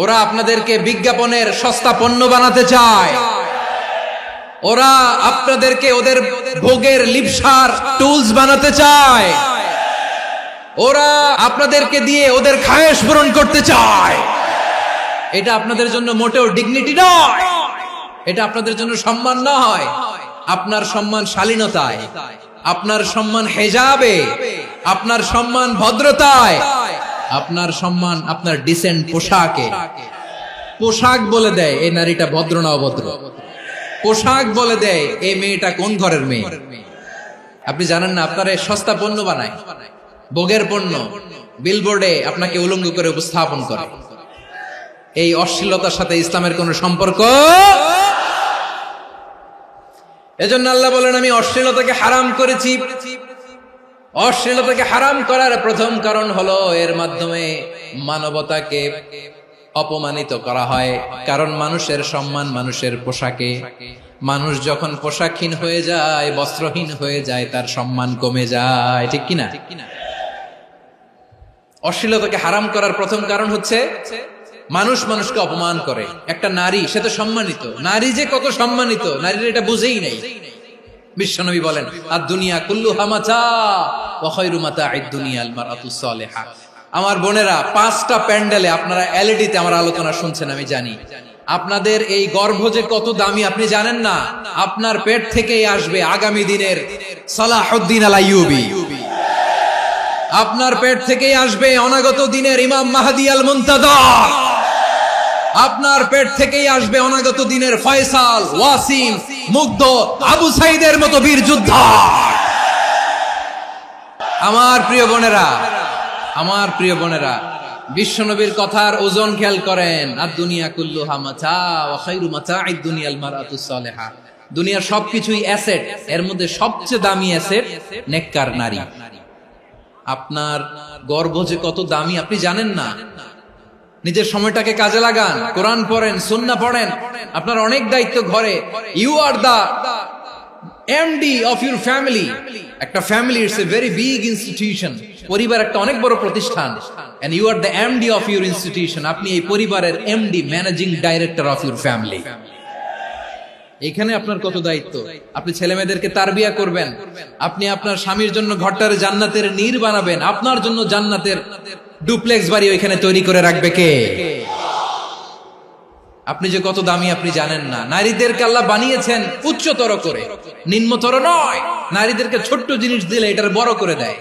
ওরা আপনাদেরকে বিজ্ঞাপনের সস্তা পণ্য বানাতে চায়। ওরা আপনাদেরকে ওদের ভোগের লিপসার টুলস বানাতে চায়। ওরা আপনাদেরকে দিয়ে ওদের খায়েশ পূরণ করতে চায়। এটা আপনাদের জন্য মোটেও ডিগনিটি নয়, এটা আপনাদের জন্য সম্মান নয়। আপনার সম্মান শালীনতায়, আপনার সম্মান হেজাবে, আপনার সম্মান ভদ্রতায়, আপনার সম্মান আপনার ডিসেন্ট পোশাকে। পোশাক বলে দেয় এই নারীটা ভদ্র না অভদ্র। পোশাক বলে দেয় এই মেয়েটা কোন ঘরের মেয়ে। আপনি জানেন না? আপনারা সস্তা পণ্য বানায়, ভোগের পণ্য, বিলবোর্ডে আপনাকে উলঙ্গ করে উপস্থাপন করে। এই অশ্লীলতার সাথে ইসলামের কোন সম্পর্ক? এজন্য আল্লাহ বলেন, আমি অশ্লীলতাকে হারাম করেছি। অশ্লীলতাকে হারাম করার প্রথম কারণ হলো এর মাধ্যমে মানবতাকে অপমানিত করা হয়। কারণ মানুষের সম্মান মানুষের পোশাকে। মানুষ যখন পোশাকহীন হয়ে যায়, বস্ত্রহীন হয়ে যায়, তার সম্মান কমে যায়। ঠিক কিনা? অশ্লীলতাকে হারাম করার প্রথম কারণ হচ্ছে মানুষ মানুষকে অপমান করে। একটা নারী, সে তো সম্মানিত, নারী যে কত সম্মানিত নারীর এটা বুঝেই নাই। বিশ্বনবী বলেন আদ-দুনিয়া কুল্লুহা মাতা ওয়া খায়রু মাতা'আদ দুনিয়া আল মারআতুস সালিহা। আমার বোনেরা, 5টা প্যান্ডেলে আপনারা এলইডিতে আমার আলোচনা শুনছেন, আমি জানি। আপনাদের এই গর্ভ যে কত দামি আপনি জানেন না। আপনার পেট থেকেই আসবে আগামী দিনের সালাহুদ্দিন আল আইয়ুবী। আপনার পেট থেকেই আসবে অনাগত দিনের ইমাম মাহদী আল মুনতাযর। আপনার পেট থেকেই আসবে অনাগত দিনের ফয়সাল, ওয়াসিম, মুগ্ধ, আবু সাইদের মতো বীর যোদ্ধা। আমার প্রিয় বোনেরা, আমার প্রিয় বোনেরা, বিশ্বনবীর কথার ওজন খেয়াল করেন। আদ-দুনিয়া কুল্লুহা মাতা ওয়া খায়রু মাতা'আদ দুনিয়া আল মারআতুস সালিহা। দুনিয়ার সবকিছুই অ্যাসেট, এর মধ্যে সবচেয়ে দামি অ্যাসেট নেককার নারী। আপনার গর্ভ যে কত দামি আপনি জানেন না। নিজের সময়টাকে কাজে লাগান, কোরআন পড়েন, সুন্নাহ পড়েন। আপনার অনেক দায়িত্ব ঘরে। You are the MD of your family. একটা family it's a very big institution. পরিবার একটা অনেক বড় প্রতিষ্ঠান। And you are the MD of your institution. আপনি এই পরিবারের MD, managing director of your family. এখানে আপনার কত দায়িত্ব। আপনি ছেলে মেয়েদেরকে তারবিয়া করবেন। আপনি আপনার স্বামীর জন্য ঘরটারে জান্নাতের নীর বানাবেন। আপনার জন্য জান্নাতের ডুপ্লেক্স বাড়ি ওইখানে তৈরি করে রাখবে কে? আপনি যে কত দামি আপনি জানেন না। নারীদেরকে আল্লাহ বানিয়েছেন উচ্চতর করে, নিম্নতর নয়। নারীদেরকে ছোট্ট জিনিস দিলে এটার বড় করে দেয়।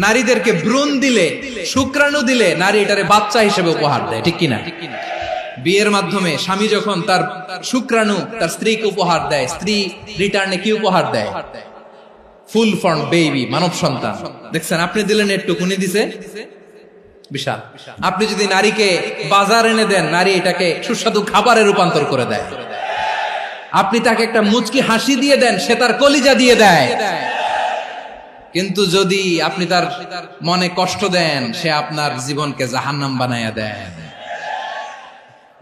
নারীদেরকে ভ্রূণ দিলে, শুক্রাণু দিলে নারী এটারে বাচ্চা হিসেবে উপহার দেয়, ঠিক কিনা? বিয়ের মাধ্যমে স্বামী যখন তার শুক্রাণু তার স্ত্রীকে উপহার দেয়, স্ত্রী রিটার্নে কি উপহার দেয়? ফুল ফর্ম বেবি, মানব সন্তান। দেখছেন, আপনি দিলেন একটুকুনি, দিছে বিশাল। আপনি যদি নারীকে বাজার এনে দেন, নারী এটাকে সুস্বাদু খাবারে রূপান্তর করে দেয়। আপনি তাকে একটা মুচকি হাসি দিয়ে দেন, সে তার কলিজা দিয়ে দেয়। কিন্তু যদি আপনি তার মনে কষ্ট দেন, সে আপনার জীবনকে জাহান্নাম বানায়া দেয়।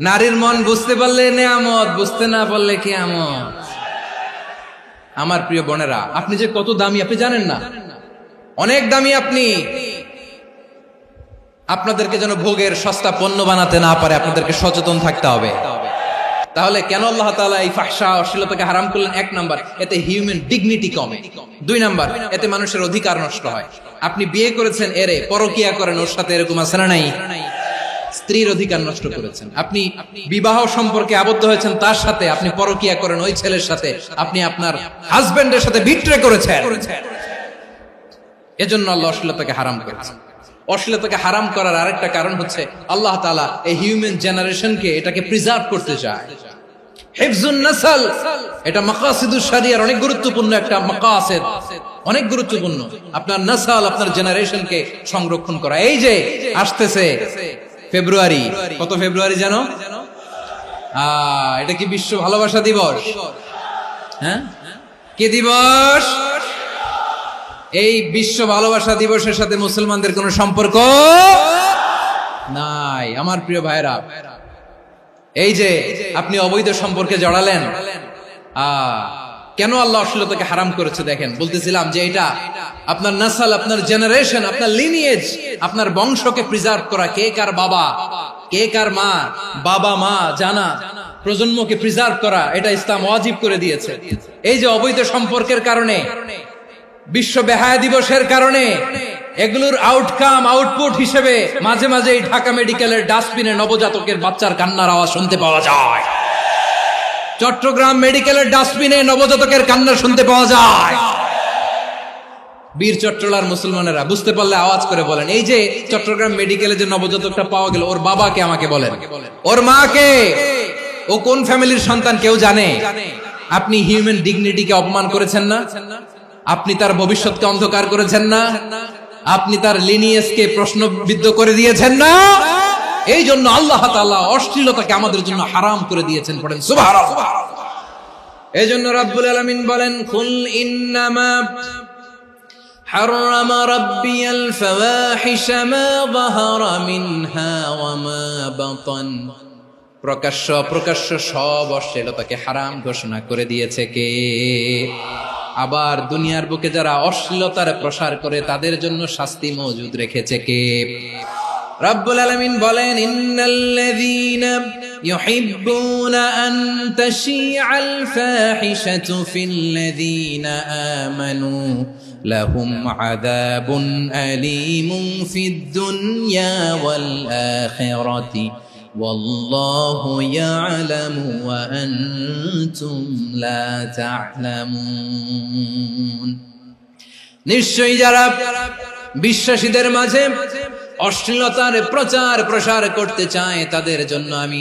নারীর মন বুঝতে পারলে নেয়ামত, বুঝতে না পারলে কিয়ামত। আমার প্রিয় বোনেরা, আপনি যে কত দামি আপনি জানেন না। অনেক দামি আপনি। আপনাদেরকে যেন ভোগের সস্তা পণ্য বানাতে না পারে, আপনাদেরকে সচেতন থাকতে হবে। তাহলে কেন আল্লাহ তাআলা এই ফাহশা, অশ্লীলতাকে হারাম করলেন? 1 নাম্বার, এতে হিউম্যান ডিগনিটি কমে। 2 নাম্বার, এতে মানুষের অধিকার নষ্ট হয়। আপনি বিয়ে করেছেন, এরে পরকিয়া করেন, ওর সাথে এরকম আছে না নাই? স্ত্রীর অধিকার নষ্ট করেছেন। আপনি বিবাহ সম্পর্কে আবদ্ধ হয়েছেন তার সাথে, আপনি পরকিয়া করেন ওই ছেলের সাথে, আপনি আপনার হাজবেন্ডের সাথে বিট্রে করেছেন। এজন্য আল্লাহ অশ্লীলতাকে হারাম করেছেন। অশ্লীলতাকে হারাম করার আরেকটা কারণ হচ্ছে আল্লাহ তাআলা এই হিউম্যান জেনারেশনকে এটাকে প্রিজার্ভ করতে চায়। হিফজুন নাসল, এটা মাকাসিদুশ শরিয়ার অনেক গুরুত্বপূর্ণ একটা মাকাসিদ, অনেক গুরুত্বপূর্ণ। আপনার নাসল, আপনার জেনারেশনকে সংরক্ষণ করা। এই যে আসতেছে ফেব্রুয়ারি, কত ফেব্রুয়ারি জানো? এটা কি বিশ্ব ভালোবাসা দিবস? হ্যাঁ, কি দিবস? এই বিশ্ব ভালোবাসা দিবসের সাথে মুসলমানদের কোনো সম্পর্ক নাই। আমার প্রিয় ভাইরা, এই যে আপনি অবৈধ সম্পর্কে জড়ালেন, কেন আল্লাহ অশ্লীলতাকে হারাম করেছে দেখেন। বলতেছিলাম যে এটা আপনার নাসল, আপনার জেনারেশন, আপনার লিনিয়েজ, আপনার বংশকে প্রিজার্ভ করা। কে কার বাবা, কে কার মা, বাবা মা জানা, প্রজন্মকে প্রিজার্ভ করা, এটা ইসলাম ওয়াজিব করে দিয়েছে। এই যে অবৈধ সম্পর্কের কারণে, বিশ্ব বেহায়া দিবসের কারণে, এগুলোর আউটকাম, আউটপুট হিসেবে মাঝে মাঝে এই ঢাকা মেডিকেলের ডাস্টবিনে নবজাতকের বাচ্চার কান্নার আওয়াজ শুনতে পাওয়া যায়। চট্টগ্রাম মেডিকেলের ডাস্টবিনে নবজাতকের কান্না শুনতে পাওয়া যায়। বীর চট্টলার মুসলমানেরা বুঝতে পারলে আওয়াজ করে বলেন, এই যে চট্টগ্রাম মেডিকেলে যে নবজাতকটা পাওয়া গেল, ওর বাবাকে আমাকে বলেন, ওর মাকে, ও কোন ফ্যামিলির সন্তান কেউ জানে? আপনি হিউম্যান ডিগনিটিকে অপমান করেছেন না? আপনি তার ভবিষ্যৎকে অন্ধকার করেছেন না? আপনি তার লিনিয়েজকে প্রশ্নবিদ্ধ করে দিয়েছেন না? এই জন্য আল্লাহ তাআলা অশ্লীলতাকে আমাদের জন্য হারাম করে দিয়েছেন। পড়েন সুবহানাল্লাহ। এই জন্য রাব্বুল আলামিন বলেন, কুল ইন্নামা হারাম রাব্বিয়াল ফাওয়াহিশা মা যাহারা মিনহা ওয়া মা বাতান। প্রকাশ্য অপ্রকাশ্য সব অশ্লীলতাকে হারাম ঘোষণা করে দিয়েছে কে? আবার দুনিয়ার বুকে যারা অশ্লীলতার প্রসার করে তাদের জন্য শাস্তি মজুদ রেখেছে কে? রব্বুল আলামিন বলেন, ইন্নাল্লাযীনা يحبون أن تشيع الفاحشة في الذين آمنوا لهم عذاب أليم في الدنيا والآخرة والله يعلم وأنتم لا تعلمون নিশ্চয়ই যারা বিশ্বাসীদের মাঝে অশ্লীলতার প্রচার প্রসার করতে চায় তাদের জন্য আমি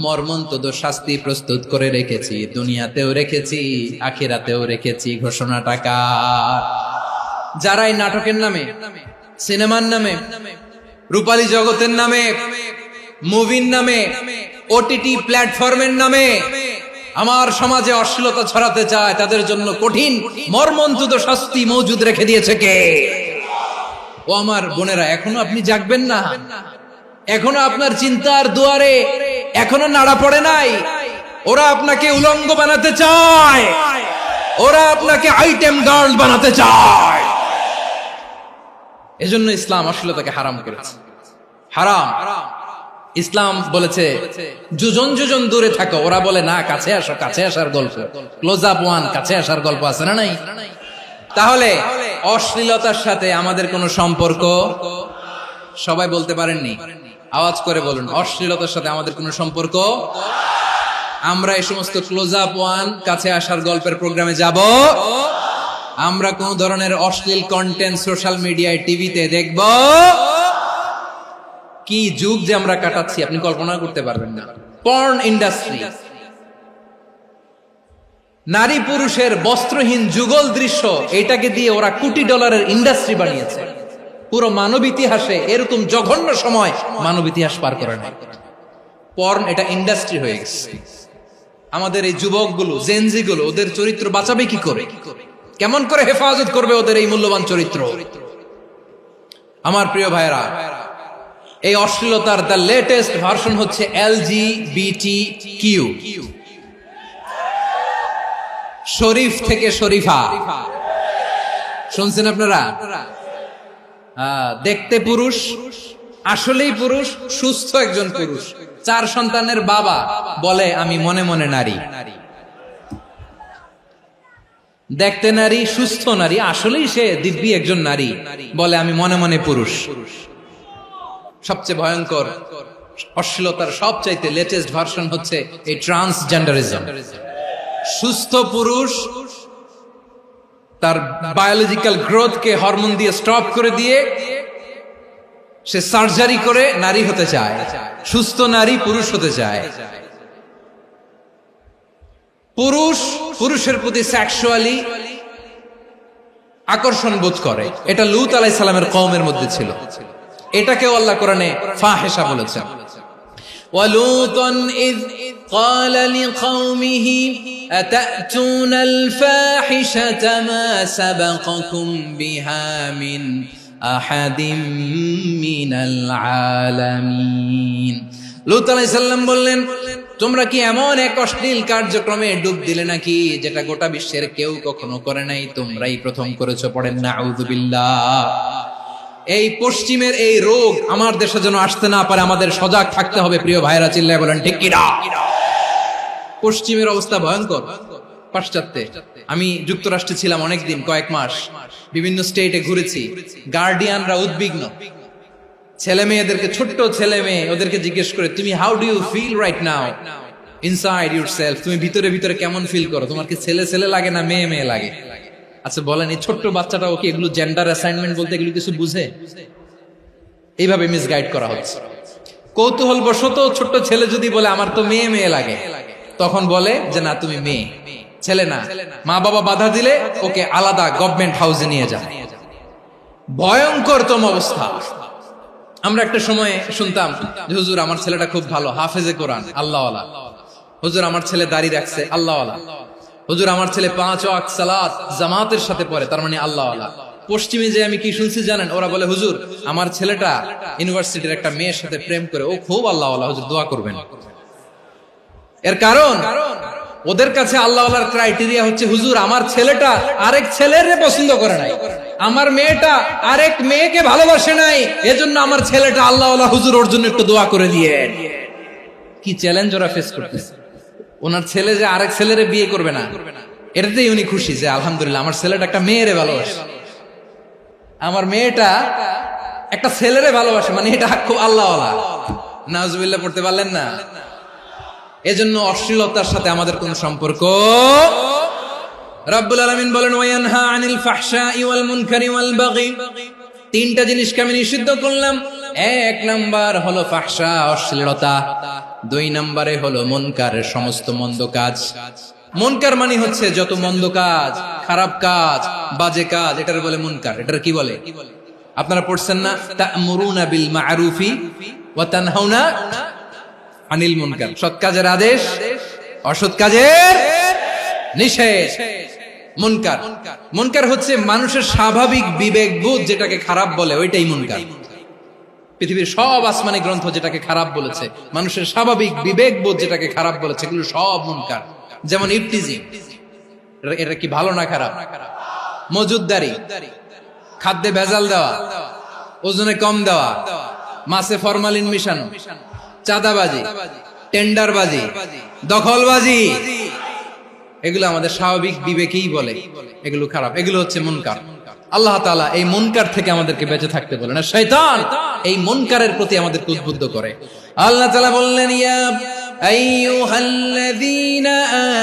মর্মন্তুদ শাস্তি প্রস্তুত করে রেখেছি, দুনিয়াতেও রেখেছি, আখিরাতেও রেখেছি। ঘোষণাটা কার? যারা এই নাটকের নামে, সিনেমার নামে, রূপালী জগতের নামে, মুভির নামে, ওটিটি প্ল্যাটফর্মের নামে আমার সমাজে অশ্লীলতা ছড়াতে চায় তাদের জন্য কঠিন মর্মন্তুদ শাস্তি মজুদ রেখে দিয়েছে কে? ও আমার বোনেরা, এখনো আপনি জাগবেন না? এখনো আপনার চিন্তার দুয়ারে এখনো নাড়া পড়ে নাই? ওরা আপনাকে উলঙ্গ বানাতে চায়, ওরা আপনাকে আইটেম গার্ল বানাতে চায়। এজন্য ইসলাম অশ্লীলতাকে হারাম করেছে। হারাম। ইসলাম বলেছে যোজন যোজন দূরে থাকো, ওরা বলে না কাছে আসো, কাছে আসার গল্প, ক্লোজ আপ ওয়ান, কাছে আসার গল্প আছে না নাই? তাহলে অশ্লীলতার সাথে আমাদের কোনো সম্পর্ক? সবাই বলতে পারেননি, আওয়াজ করে বলুন, অশ্লীলতার সাথে আমাদের কোনো সম্পর্ক? আমরা এই সমস্ত ক্লোজ আপ ওয়ান, কাছে আসার গল্পের প্রোগ্রামে যাব? আমরা কোন ধরনের অশ্লীল কন্টেন্ট সোশ্যাল মিডিয়ায়, টিভিতে দেখব? কি যুগ যে আমরা কাটাচ্ছি আপনি কল্পনা করতে পারবেন না। পর্ন ইন্ডাস্ট্রি, নারী পুরুষের বস্ত্রহীন যুগল দৃশ্য, এটাকে দিয়ে ওরা কোটি ডলারের ইন্ডাস্ট্রি বানিয়েছে। পুরো মানব ইতিহাসে এরকম জঘন্য সময় মানব ইতিহাস পার করে না। পর্ন এটা ইন্ডাস্ট্রি হয়ে গেছে। আমাদের এই যুবকগুলো, জেনজি গুলো, ওদের চরিত্র বাঁচাবে কি করে? কেমন করে হেফাজত করবে ওদের এই মূল্যবান চরিত্র? আমার প্রিয় ভাইরা, এই অশ্লীলতার দ্য লেটেস্ট ভার্সন হচ্ছে LGBTQ, শরীফ থেকে শরীফা। শুনছেন আপনারা? দেখতে পুরুষ, আসলেই পুরুষ, সুস্থ একজন পুরুষ, 4 সন্তানের বাবা, বলে আমি মনে মনে নারী। দেখতে নারী, সুস্থ নারী, আসলেই সে দিব্যি একজন নারী, বলে আমি মনে মনে পুরুষ। সবচেয়ে ভয়ঙ্কর অশ্লীলতার সবচাইতে লেটেস্ট ভার্সন হচ্ছে এই ট্রান্সজেন্ডারিজম। সুস্থ পুরুষ তার বায়োলজিক্যাল গ্রোথকে হরমোন দিয়ে স্টপ করে দিয়ে সে সার্জারি করে নারী হতে চায়, সুস্থ নারী পুরুষ হতে চায়। পুরুষ পুরুষের প্রতি সেক্সুয়ালি আকর্ষণ বোধ করে, এটা লূত আলাইহিস সালামের কওমের মধ্যে ছিল। এটাকে আল্লাহ কোরআনে ফাহিশা বলেছেন। ওয়ালুতান ইয قال لقومه أتأتون الفاحشة ما سبقكم بها من أحد من العالمين। লূত আলাইহিস সালাম বললেন, তোমরা কি এমন এক অশ্লীল কার্যক্রমে ডুব দিলে নাকি যেটা গোটা বিশ্বের কেউ কখনো করে নাই, তোমরাই প্রথম করেছো? পড়েন নাউযুবিল্লাহ। এই পশ্চিমের এই রোগ আমার দেশে যেন আসতে না পারে, আমাদের সজাগ থাকতে হবে। প্রিয় ভাইরা, চিল্লায় বলেন ঠিক কি না? পশ্চিমের অবস্থা ভয়ঙ্কর। পাশ্চাত্যে, আমি যুক্তরাষ্ট্রে ছিলাম অনেকদিন, কয়েক মাস, বিভিন্ন স্টেটে ঘুরেছি। গার্ডিয়ানরা উদ্বিগ্ন, ছেলে মেয়েদেরকে, ছোট্ট ছেলে মেয়ে, ওদেরকে জিজ্ঞেস করে, তুমি how do you feel right now inside yourself? তুমি ভিতরে ভিতরে কেমন ফিল করো? তোমার কি ছেলে ছেলে লাগে না মেয়ে মেয়ে লাগে? আচ্ছা বলেন, এই ছোট্ট বাচ্চাটাও কি এগুলো জেন্ডার অ্যাসাইনমেন্ট বলতে এগুলো কিছু বুঝে? এইভাবে মিসগাইড করা হচ্ছে। কৌতূহল বশত ছোট্ট ছেলে যদি বলে আমার তো মেয়ে মেয়ে লাগে, তখন বলে যে না তুমি মেয়ে, ছেলে না। মা বাবা বাধা দিলে ওকে আলাদা গভর্নমেন্ট হাউসে নিয়ে যায়। ভয়ঙ্করতম অবস্থা। আমরা একটা সময় শুনতাম যে হুজুর আমার ছেলেটা খুব ভালো, হাফেজে কোরআন, আল্লাহওয়ালা। হুজুর আমার ছেলে দাড়ি রাখছে, আল্লাহওয়ালা। হুজুর আমার ছেলে 5 ওয়াক্ত সালাত জামাতের সাথে পড়ে, তার মানে আল্লাহওয়ালা। পশ্চিমে যে আমি কি শুনছি জানেন? ওরা বলে হুজুর আমার ছেলেটা ইউনিভার্সিটির একটা মেয়ের সাথে প্রেম করে, ও খুব আল্লাহওয়ালা, হুজুর দোয়া করবেন। এর কারণ ওদের কাছে আল্লাহওয়ালার ক্রাইটেরিয়া হচ্ছে হুজুর আমার ছেলেটা আরেক ছেলের পছন্দ করে নাই, আমার মেয়েটা আরেক মেয়েকে ভালোবাসে নাই, এজন্য আমার ছেলেটা আল্লাহওয়ালা, হুজুর ওর জন্য একটু দোয়া করে দিয়ে। কি চ্যালেঞ্জ ওরা ফেস করতেছে। ওনার ছেলে যে আরেক ছেলেরে বিয়ে করবে না, এটাতেই উনি খুশি যে আলহামদুলিল্লাহ আমার ছেলেটা একটা মেয়েরে ভালোবাসে, আমার মেয়েটা একটা ছেলেরে ভালোবাসে, মানে এটা খুব আল্লাহওয়ালা। নাউজুবিল্লাহ পড়তে পারলেন না? এজন্য অশ্লীলতার সাথে আমাদের কোন সম্পর্ক। রাব্বুল আলামিন বলেন ওয়ায়ানহা আনিল ফাহশাই ওয়াল মুনকারি ওয়াল বাগি, তিনটা জিনিসকে আমি নিষিদ্ধ করলাম। এক নাম্বার হলো ফাহশা, অশ্লীলতা। দুই নম্বরে হলো মুনকার, সমস্ত মন্দ কাজ। মুনকার মানে হচ্ছে যত মন্দ কাজ, খারাপ কাজ, বাজে কাজ, এটার বলে মুনকার। এটার কি বলে? আপনারা পড়ছেন না, তা'মুরুনা বিল মা'রুফি ওয়া তানহাউনা আনিল মুনকার। সৎ কাজের আদেশ, অসৎ কাজের নিষেধ। মুনকার, মুনকার হচ্ছে মানুষের স্বাভাবিক বিবেকবোধ যেটাকে খারাপ বলে, ওইটাই মুনকার। পৃথিবীর সব আসমানি গ্রন্থ যেটাকে খারাপ বলেছে, মানুষের স্বাভাবিক বিবেকবোধ যেটাকে খারাপ বলেছে, এগুলো সব মুনকার। যেমন ইফতিজিং, এটা কি ভালো না খারাপ? মজুদদারি, খাদ্যে ভেজাল দেওয়া, ওজনে কম দেওয়া, মাছে ফরমালিন মিশানো, চাঁদাবাজি, টেন্ডারবাজি, দখলবাজি, এগুলো আমাদের স্বাভাবিক বিবেকেই বলে এগুলো খারাপ, এগুলো হচ্ছে মুনকার। আল্লাহ তাআলা এই মুনকার থেকে আমাদেরকে বেঁচে থাকতে বলেন, আর শয়তান এই মুনকারের প্রতি আমাদেরকে উদ্বুদ্ধ করে। আল্লাহ তাআলা বললেন, ইয়া আইয়ুহাল্লাযীনা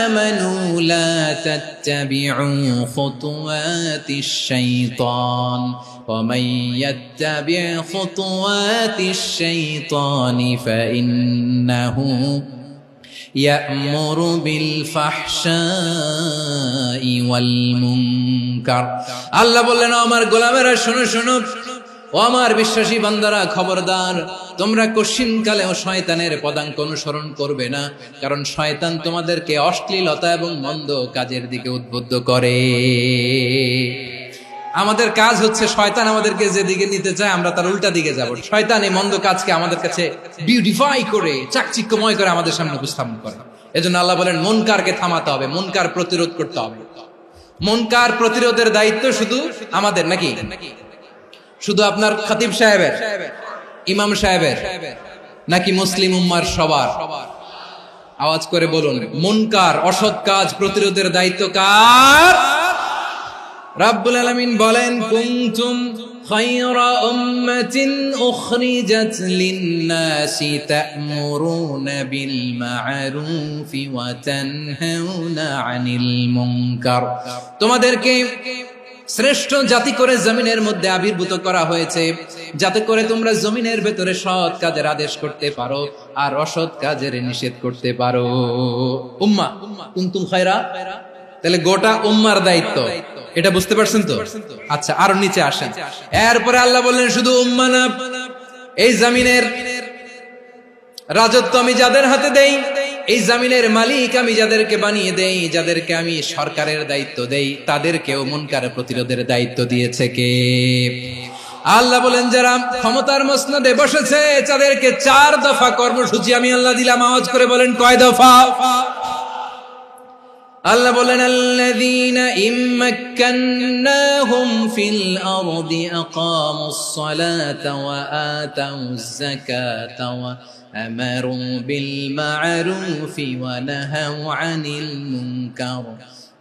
আমানু লা তাত্তাবিউ খুতুওয়াতিশ শাইতান ওয়া মান ইয়াত্তাবি' খুতুওয়াতিশ শাইতানি ফাইন্নাহু ইয়া'মুরু বিল ফাহশাই ওয়াল মুনকার। আল্লাহ বললেন, আমার গোলামেরা শোনো শোনো, ও আমার বিশ্বাসী বান্দারা খবরদার, তোমরা কশিনকালেও শয়তানের পদাঙ্ক অনুসরণ করবে না, কারণ শয়তান তোমাদেরকে অশ্লীলতা এবং মন্দ কাজের দিকে উদ্বুদ্ধ করে। আমাদের কাজ হচ্ছে শয়তান আমাদেরকে যেদিকে নিতে চায় আমরা তার উল্টা দিকে যাব। শয়তান এই মন্দ কাজকে আমাদের কাছে বিউটিফাই করে, চাকচিক্যময় করে আমাদের সামনে উপস্থাপন করে। এজন্য আল্লাহ বলেন মুনকারকে থামাতে হবে, মুনকার প্রতিরোধ করতে হবে। মুনকার প্রতিরোধের দায়িত্ব শুধু আমাদের নাকি? শুধু আপনার খতিব সাহেবের, ইমাম সাহেবের, নাকি মুসলিম উম্মার সবার? আওয়াজ করে বলুন, মুনকার অসৎ কাজ প্রতিরোধের দায়িত্ব কার? রাব্বুল আলামিন বলেন, কুনতুম খায়রা উম্মাতিন উখরিজাত লিন-নাসি তা'মুরুনা বিল মা'রুফি ওয়া তানহাউনা আনিল মুনকার। তোমাদেরকে শ্রেষ্ঠ জাতি করে জমিনের মধ্যে আবির্ভূত করা হয়েছে, যাতে করে তোমরা জমিনের ভেতরে সৎ কাজের আদেশ করতে পারো আর অসৎ কাজের নিষেধ করতে পারো। উম্মাহ, কুনতুম খায়রা, তাহলে গোটা উম্মার দায়িত্ব, এটা বুঝতে পারছেন তো? আচ্ছা, আরো নিচে আসেন। এরপরে আল্লাহ বললেন, শুধু উম্মাহ না, এই জমিনের রাজত্ব আমি যাদের হাতে দেই, এই জমিনের মালিক আমি যাদেরকে বানিয়ে দেই, যাদেরকে আমি সরকারের দায়িত্ব দেই, তাদেরকেও মুনকার প্রতিরোধের দায়িত্ব দিয়েছে কে? আল্লাহ বলেন, যারা ক্ষমতার মসনদে বসেছে তাদেরকে 4 দফা কর্মসূচি আমি আল্লাহ দিলাম। আওয়াজ করে বলেন, কয় দফা? আল্লাহ বলেন, আল্লাযীনা ইম্মাক্কান্নাহুম ফিল আরদি আকামুস সালাতা ওয়া আতাউয যাকাতা ওয়া আমারু বিল মা'রুফি ওয়া নাহাউ আনিল মুনকার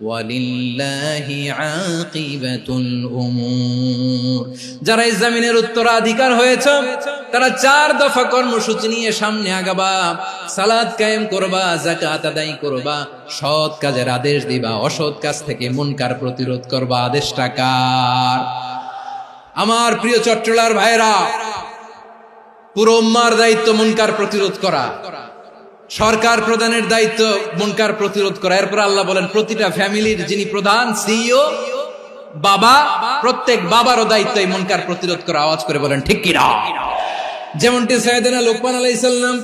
ওয়ালিল্লাহি আকিবাতুল উমুর। যারা এই জমিনের উত্তরাধিকার হয়েছে তারা 4 দফা কর্মসূচি নিয়ে সামনে আগাবা। সালাত কায়েম করবা, যাকাত আদায় করবা, সৎ কাজের আদেশ দিবা, অসৎ কাজ থেকে মুনকার প্রতিরোধ করবা। আদেশটা কার? আমার প্রিয় চট্টলার ভাইরা, পুরো উম্মার দায়িত্ব মুনকার প্রতিরোধ করা, সরকার প্রধানের দায়িত্ব মুনকার প্রতিরোধ করা। এরপর আল্লাহ বলেন, প্রতিটা ফ্যামিলির যিনি প্রধান সিইও বাবা, প্রত্যেক বাবারও দায়িত্ব এই মুনকার প্রতিরোধ করা। আওয়াজ করে বলেন ঠিক কি না? যেমনটি সাইয়েদনা লোকমান আলাইহিস সালাম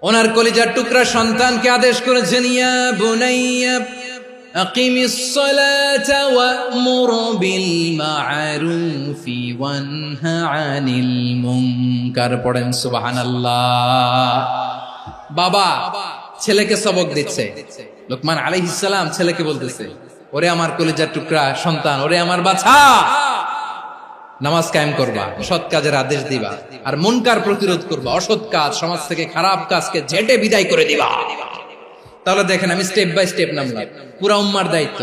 ওনার কলিজার টুকরা সন্তানকে আদেশ করেছেন, ইয়া বুনাইয়া আকিমিস সালাতা ওয়া'মুর বিল মা'রুফি ওয়ানহা আনিল মুনকার। পড়েন সুবহানাল্লাহ। বাবা ছেলেকে সবক দিচ্ছে, লোকমান আলাইহিস সালাম ছেলেকে বলতেছে, ওরে আমার কলিজার টুকরা সন্তান, ওরে আমার বাছা, নামাজ কায়েম করবা, সৎ কাজের আদেশ দিবা, আর মুনকার প্রতিরোধ করবা, অসৎ কাজ সমাজ থেকে খারাপ কাজকে ঝেঁটে বিদায় করে দিবা। তাহলে দেখেন আমি স্টেপ বাই স্টেপ নামলাম। পুরা উম্মার দায়িত্ব,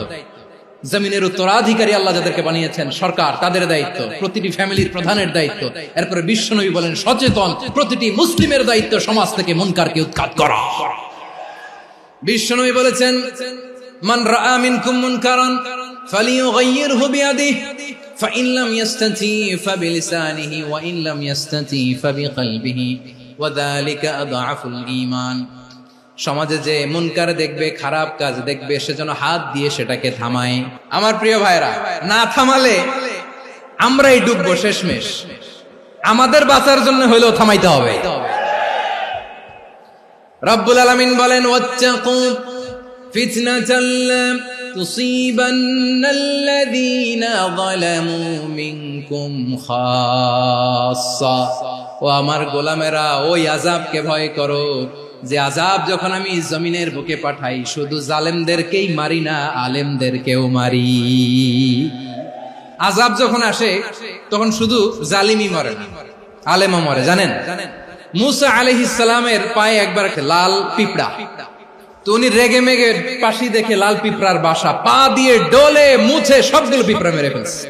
জমিনের উত্তরাধিকারী আল্লাহ যাদেরকে বানিয়েছেন সরকার, তাদের দায়িত্ব, প্রতিটি ফ্যামিলির প্রধানের দায়িত্ব, এরপরে বিশ্বনবী বলেন সচেতন প্রতিটি মুসলিমের দায়িত্ব সমাজ থেকে মুনকারকে উৎখাত করা। বিশ্বনবী বলেছেন মান রাআ মিনকুম মুনকারান ফালিয়ুগাইয়িরহু বিয়াদিহি ফাইন লাম ইয়াস্তাতি ফাবিলিসানিহি ওয়া ইন লাম ইয়াস্তাতি ফাবিকলবিহি ওয়া যালিকা আযআফুল ঈমান। সমাজে যে মুনকার দেখবে, খারাপ কাজ দেখবে, সে যেন হাত দিয়ে সেটাকে থামায়। আমার প্রিয় ভাইরা, না থামালে আমরাই ডুববো শেষমেশ। আমাদের বাঁচার জন্য হইলেও থামাইতে হবে। রব্বুল আলামিন বলেন ওয়াত্তাকু ফিতনাতাল লা তুসিবান্নাল্লাযীনা যালামু মিনকুম খাসসা। ও আমার গোলামেরা, ওই আযাবকে ভয় করো যে আযাব যখন আমি জমিনের বুকে পাঠাই শুধু জালেমদেরকেই মারি না, আলেমদেরকেও মারি। আযাব যখন আসে তখন শুধু জালিমই মরে না, আলেমও মরে। জানেন মুসা আলাইহিস সালামের পায়ে একবার লাল পিঁপড়া, তো উনি রেগে মেগে পাশি দেখে লাল পিঁপড়ার বাসা, পা দিয়ে ডলে মুছে সবগুলো পিঁপড়া মেরে ফেলছে।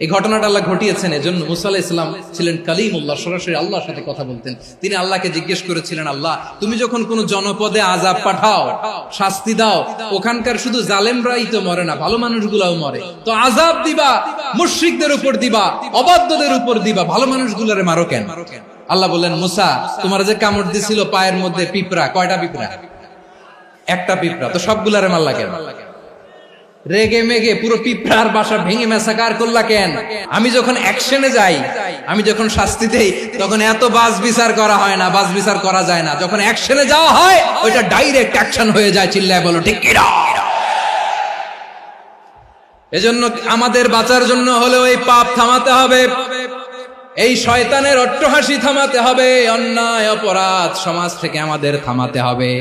এই ঘটনাটা আল্লাহ ঘটিয়েছেন এজন্য মুসা আলাইহিস সালাম ছিলেন কালিমুল্লাহ, সরাসরি আল্লাহর সাথে কথা বলতেন। তিনি আল্লাহকে জিজ্ঞেস করেছিলেন, আল্লাহ তুমি যখন কোন জনপদে আযাব পাঠাও, শাস্তি দাও, ওখানকার শুধু জালেমরাই তো মরে না, ভালো মানুষগুলাও মরে, তো আযাব দিবা মুশরিকদের উপর দিবা, অবাধ্যদের উপর দিবা, ভালো মানুষগুলোরে মারো কেন? আল্লাহ বললেন, মুসা তোমার যে কামড় দিছিল পায়ের মধ্যে পিঁপড়া, কয়টা পিঁপড়া? একটা পিঁপড়া, তো সবগুলারে মারলা কেন? রেগে মেগে পুরো পিঁপড়ার বাসা ভেঙে মেসাকার করলা কেন? আমি যখন অ্যাকশনে যাই, আমি যখন শাস্তি দেই, তখন এত বাস বিচার করা হয় না, বাস বিচার করা যায় না। যখন অ্যাকশনে যাওয়া হয় ওইটা ডাইরেক্ট অ্যাকশন হয়ে যায়। চিল্লায় বলো ঠিক কি না? এজন্য আমাদের বাঁচার জন্য হলেও এই পাপ থামাতে হবে, এই শয়তানের অট্টহাসি থামাতে হবে, অন্যায় অপরাধ সমাজ থেকে আমাদের থামাতে হবে।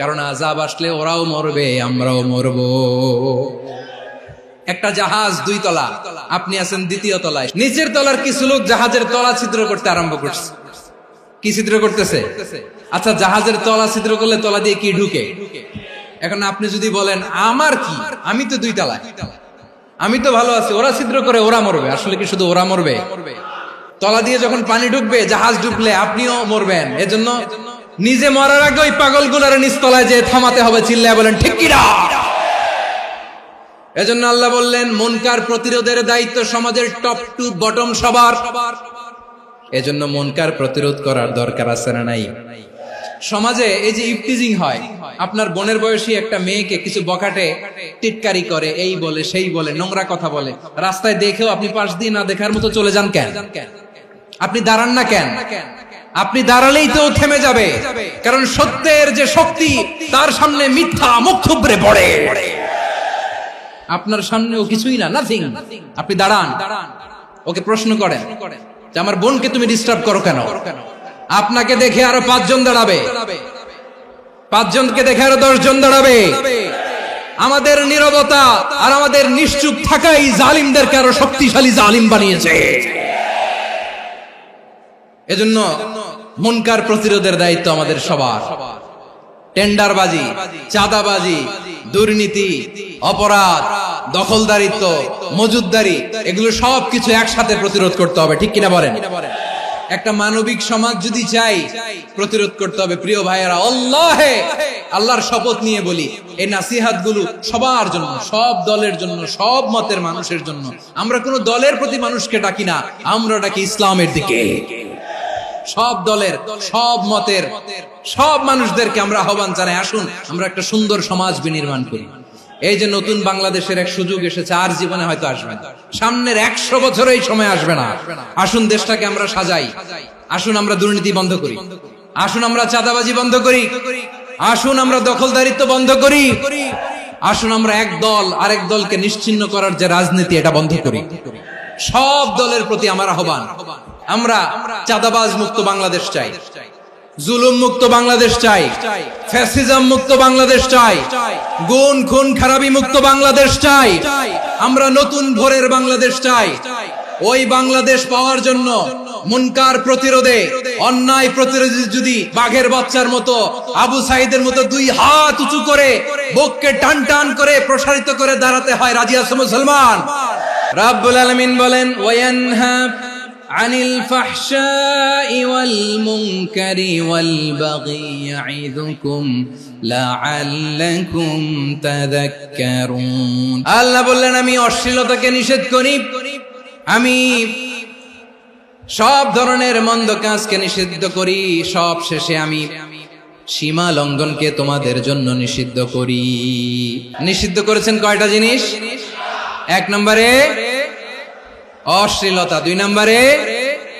কারণ আযাব আসলে ওরাও মরবে, আমরাও মরব। একটা জাহাজ 2 তলা, আপনি আছেন 2য় তলায়, নিচের তলার কিছু লোক জাহাজের তলা ছিদ্র করতে আরম্ভ করছে। কি ছিদ্র করতেছে? আচ্ছা, জাহাজের তলা ছিদ্র করলে তলা দিয়ে কি ঢুকে? এখন আপনি যদি বলেন আমার কি, আমি তো 2 তলায়, আমি তো ভালো আছি, ওরা ছিদ্র করে ওরা মরবে। আসলে কি শুধু ওরা মরবে? তলা দিয়ে যখন পানি ঢুকবে, জাহাজ ঢুকলে আপনিও মরবেন। এজন্য নিজে মরার আগে ওই পাগলগুলোর নিচতলায় যে থামাতে হবে। চিল্লায় বলেন ঠিক কি না? এজন্য আল্লাহ বললেন মুনকার প্রতিরোধের দায়িত্ব সমাজের টপ টু বটম সবার। এজন্য মুনকার প্রতিরোধ করার দরকার আছে না নাই? সমাজে এই যে ইফটিজিং হয়, আপনার বোনের বয়সী একটা মেয়েকে কিছু বখাটে টিটকারি করে, এই বলে সেই বলে, নোংরা কথা বলে, রাস্তায় দেখেও আপনি পাশ দিয়ে না দেখার মতো চলে যান কেন? আপনি দাঁড়ান না কেন? আপনি দাঁড়ালেই তো থেমে যাবে, কারণ সত্যের যে শক্তি তার সামনে মিথ্যা মুখ থুবড়ে পড়ে। আপনার সামনে ও কিছুই না, নাথিং। আপনি দাঁড়ান, ওকে প্রশ্ন করেন যে আমার বোনকে তুমি ডিস্টার্ব করো কেন? আপনাকে দেখে আরো 5 জন দাঁড়াবে, 5 জনকে দেখে আরো 10 জন দাঁড়াবে। আমাদের নীরবতা আর আমাদের নিশ্চুপ থাকাই জালিমদেরকে আরো শক্তিশালী জালিম বানিয়েছে। এজন্য মুনকার প্রতিরোধের দায়িত্ব আমাদের সবার। টেন্ডারবাজি, চাঁদাবাজি, দুর্নীতি, অপরাধ, দখলদারিত্ব, মজুদদারি, এগুলো সবকিছু একসাথে প্রতিরোধ করতে হবে। ঠিক কিনা বলেন? একটা মানবিক সমাজ যদি চাই, প্রতিরোধ করতে হবে। প্রিয় ভাইয়েরা, আল্লাহর শপথ নিয়ে বলি, এই নাসিহাত গুলো সবার জন্য, সব দলের জন্য, সব মতের মানুষের জন্য। আমরা কোন দলের প্রতি মানুষকে ডাকি না, আমরা ডাকি ইসলামের দিকে। সব দলের, সব মতের, সব মানুষদেরকে আমরা আহ্বান জানাই, আসুন আমরা একটা সুন্দর সমাজ বিনির্মাণ করি। এই যে নতুন বাংলাদেশের এক সুযোগ এসেছে, আর জীবনে হয়তো আসবে না, সামনের 100 বছর এই সময় আসবে না। আসুন দেশটাকে আমরা সাজাই, আসুন আমরা দুর্নীতি বন্ধ করি, আসুন আমরা চাঁদাবাজি বন্ধ করি, আসুন আমরা দখলদারিত্ব বন্ধ করি, আসুন আমরা এক দল আরেক দলকে নিশ্চিহ্ন করার যে রাজনীতি, এটা বন্ধ করি। সব দলের প্রতি আমার আহ্বান, আমরা চাঁদাবাজ মুক্ত বাংলাদেশ চাই, জুলুম মুক্ত বাংলাদেশ চাই, ফ্যাসিজম মুক্ত বাংলাদেশ চাই, গুণ খুন খারাপি মুক্ত বাংলাদেশ চাই, আমরা নতুন ভোরের বাংলাদেশ চাই। ওই বাংলাদেশ পাওয়ার জন্য মুনকার প্রতিরোধে, অন্যায় প্রতিরোধে যদি বাঘের বাচ্চার মতো, আবু সাইদের মতো দুই হাত উঁচু করে বুককে টান টান করে প্রসারিত করে দাঁড়াতে হয়, রাজি আছো মুসলমান? রাব্বুল আলামিন বলেন ওয়ায়ানহা আনিল ফাহশাই ওয়াল মুনকারি ওয়াল বাগি ইয়াইযুকুম লাআল্লাকুম তাযাক্কারুন। আল্লাহ বললেন আমি অশ্লীলতাকে নিষেধ করি, আমি সব ধরনের মন্দ কাজকে নিষিদ্ধ করি, সব শেষে আমি সীমা লঙ্ঘনকে তোমাদের জন্য নিষিদ্ধ করি। নিষিদ্ধ করেছেন কয়টা জিনিস? 1 নম্বরে অশ্লীলতা, 2 নম্বরে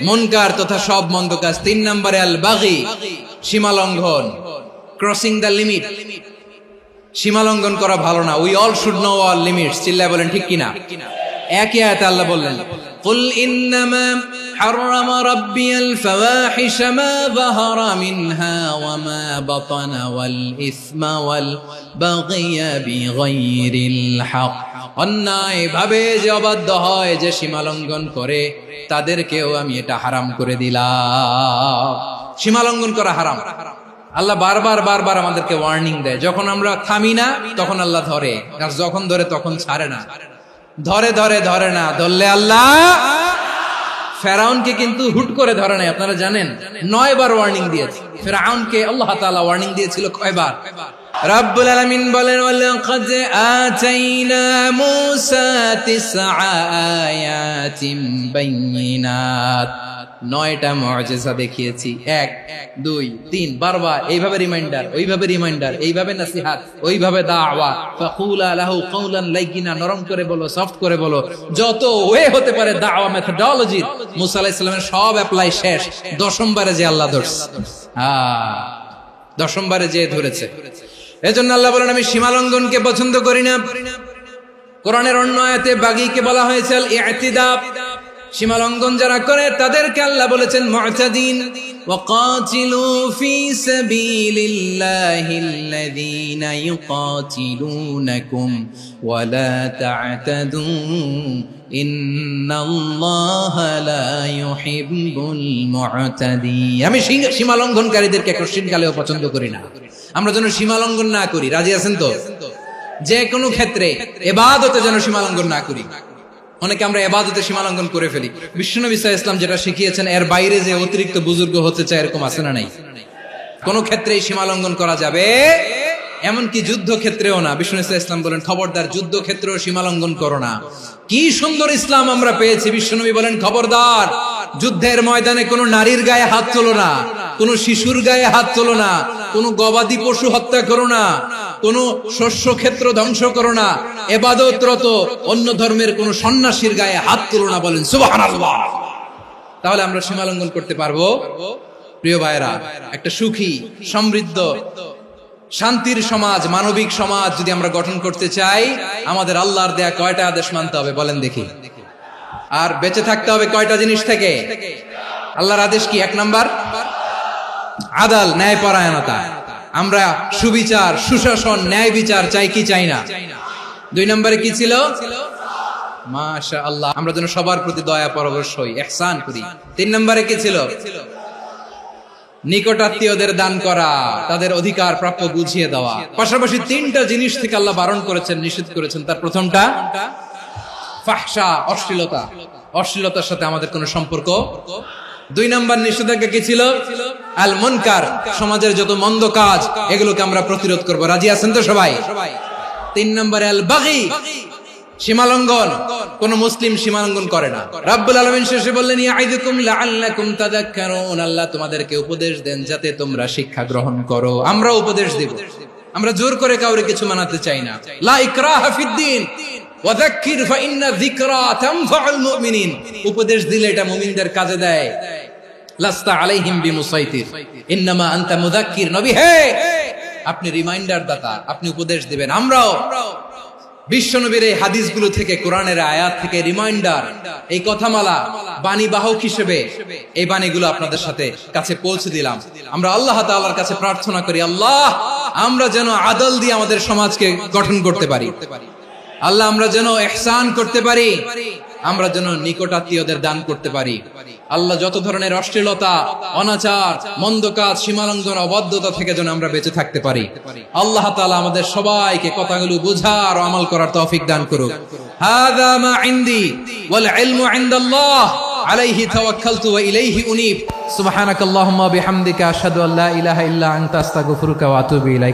মুনকার তথা সব মন্দ কাজ, 3 নম্বরে আল বাগি সীমা লঙ্ঘন, ক্রসিং দ্য লিমিট। সীমা লঙ্ঘন করা ভালো না। We all should know all limits. চিল্লায় বলেন ঠিক কিনা? একই আয়াতে আল্লাহ বললেন কুল ইন্নামা হারামা রাব্বিয়াল ফাওয়াহিশা মা যাহারা মিনহা ওয়া মা বাতানা ওয়াল ইসমা ওয়াল বাগিয়া বিগাইরিল হক। অন্যায় ভাবে যে অবাধ্য হয়, যে সীমা লঙ্ঘন করে, তাদেরকেও আমি এটা হারাম করে দিলাম। সীমা লঙ্ঘন করা হারাম। আল্লাহ বারবার বারবার আমাদেরকে ওয়ার্নিং দেয়। যখন আমরা থামি না তখন আল্লাহ ধরে, আর যখন ধরে তখন ছাড়ে না। ধরে ধরে ধরে না, ধরলে আল্লাহ। ফেরাউনকে কিন্তু হুট করে ধরে নাই, আপনারা জানেন 9 বার ওয়ার্নিং দিয়েছে। ফেরাউনকে আল্লাহ তাআলা ওয়ার্নিং দিয়েছিল কয়বার? রাব্বুল আলামিন বলেন ওয়ালাকাদ আতাইনা মূসা 9 আয়াতিন বাইয়িনাত। 9টা মুআজিজা দেখিয়েছি। 1 2 3 বারবার এইভাবে রিমাইন্ডার, ওইভাবে রিমাইন্ডার, এইভাবে নসিহত, ওইভাবে দাওয়া। ফাকুলা লাহু কাওলান লাইয়িনা, নরম করে বলো, সফট করে বলো, যত ওয়ে হতে পারে দাওয়া মেথডোলজি। মুসা আলাইহিস সালামের সব অ্যাপ্লাই শেষ। 10ম বারে যে আল্লাহ ধরছে, 10ম বারে যে ধরেছে। এজন্য আল্লাহ বলেন আমি সীমা লঙ্ঘনকে পছন্দ করি না। কোরআনের অন্য আয়াতে বাগীকে বলা হয়েছে আল ইতিদা। সীমা লঙ্ঘন যারা করে তাদেরকে আল্লাহ বলেছেন মুতাদিন। ওয়াকাতিলু ফি সাবিলিল্লাহিল্লাযীনা ইউকাতিলুনাকুম ওয়া লা তা'তাদু ইন্নাল্লাহা লা ইউহিব্বুল মুতাদিন। আমি সীমা লঙ্ঘনকারীদেরকে কোশ্চিনকালেও পছন্দ করি না। আমরা যেন সীমা লঙ্ঘন না করি, রাজি আছেন তো? যে কোনো ক্ষেত্রে ইবাদতে যেন সীমা লঙ্ঘন না করি। অনেকে আমরা ইবাদতে সীমা লঙ্ঘন করে ফেলি। বিশ্বনবী সাল্লাল্লাহু আলাইহি ওয়াসাল্লাম যেটা শিখিয়েছেন এর বাইরে যে অতিরিক্ত বুজুর্গ হতে চায়, এরকম আছে না নাই? কোন ক্ষেত্রেই সীমা লঙ্ঘন করা যাবে, এমনকি যুদ্ধ ক্ষেত্রেও না। বিশ্বনবী সাল্লাল্লাহু আলাইহি ওয়াসাল্লাম বলেন খবরদার যুদ্ধ ক্ষেত্রেও সীমা লঙ্ঘন করো না। কি সুন্দর ইসলাম আমরা পেয়েছি। বিশ্বনবী বলেন খবরদার যুদ্ধের ময়দানে কোনো নারীর গায়ে হাত তোলো না, কোনো শিশুর গায়ে হাত তোলো না, কোনো গবাদি পশু হত্যা করো না, কোন শস্য ক্ষেত্র ধ্বংস করো না, ইবাদতরত অন্য ধর্মের কোন সন্ন্যাসীর গায়ে হাত তুলো না। বলেন সুবহানাল্লাহ। তাহলে আমরা সীমা লঙ্ঘন করতে পারবো? প্রিয় ভাইরা, একটা সুখী, সমৃদ্ধ, শান্তির সমাজ, মানবিক সমাজ যদি আমরা গঠন করতে চাই, আমাদের আল্লাহর দেয়া কয়টা আদেশ মানতে হবে বলেন দেখি? আর বেঁচে থাকতে হবে কয়টা জিনিস থেকে? আল্লাহর আদেশ কি? 1 নাম্বার আদাল, ন্যায়পরায়ণতা। আমরা সুবিচার, সুশাসন, ন্যায় বিচার চাই কি চাই না? 2 নম্বরে কি ছিল? মাশাআল্লাহ, আমরা যেন সবার প্রতি দয়া পরবশ হই, ইহসান করি। 3 নম্বরে কি ছিল? নিকটাত্মীয়দের দান করা, তাদের অধিকার প্রাপ্য বুঝিয়ে দেওয়া। পাশাপাশি 3টা জিনিস থেকে আল্লাহ বারণ করেছেন, নিষেধ করেছেন। তার প্রথমটা ফাহশা, অশ্লীলতা। অশ্লীলতার সাথে আমাদের কোনো সম্পর্ক। 2 নম্বর নিষেধাজ্ঞা কি ছিল? আল মুনকার, সমাজের যত মন্দ কাজ এগুলোকে আমরা প্রতিরোধ করব। রাজি আছেন তো সবাই? 3 নম্বরে আল বাগী, সীমালঙ্ঘন। কোন মুসলিম সীমালঙ্ঘন করে না। রাব্বুল আলামিন শেষে বললেন ইয়াইদুকুম লাআল্লাকুম তাযাক্কারুন। আল্লাহ তোমাদেরকে উপদেশ দেন যাতে তোমরা শিক্ষা গ্রহণ করো। আমরা উপদেশ দেব, আমরা জোর করে কাউরে কিছু মানাতে চাই না। লা ইকরাহা ফিদ্দিন ওয়াযাক্কির ফাইন্না যিকরা তানফাউল মুমিনিন। উপদেশ দিলে এটা মুমিনদের কাজে দেয়। লাস্তা আলাইহিম বিমুসাইতির ইন্নামা আনতা মুযাক্কির। নবী হে, আপনি রিমাইন্ডার দাতা, আপনি উপদেশ দিবেন। আমরাও বিশ্বনবীর এই হাদিসগুলো থেকে, কোরআনের আয়াত থেকে রিমাইন্ডার, এই কথামালা, বাণী বাহক হিসেবে এই বাণীগুলো আপনাদের সাথে কাছে পৌঁছে দিলাম। আমরা আল্লাহ তাআলার কাছে প্রার্থনা করি, আল্লাহ আমরা যেন আদল দিয়ে আমাদের সমাজকে গঠন করতে পারি। আল্লাহ আমরা যেন ইহসান করতে পারি। আমরা যেন নিকটাত্মীয়দের দান করতে পারি। আল্লাহ যত ধরনের অশ্লীলতা, অনাচার, মন্দ কাজ, সীমালঙ্ঘন, অবাধ্যতা থেকে যেন আমরা বেঁচে থাকতে পারি। আল্লাহ তাআলা আমাদের সবাইকে কথাগুলো বোঝার ও আমল করার তৌফিক দান করুক। হাযা মা ইনদি ওয়াল ইলমু ইনদাল্লাহ আলাইহি তাওয়াক্কালতু ওয়া ইলাইহি উনীব। সুবহানাকাল্লাহুম্মা বিহামদিকা আশহাদু আল্লা ইলাহা ইল্লা আনতা আস্তাগফিরুকা ওয়া আতুবু ইলাইক।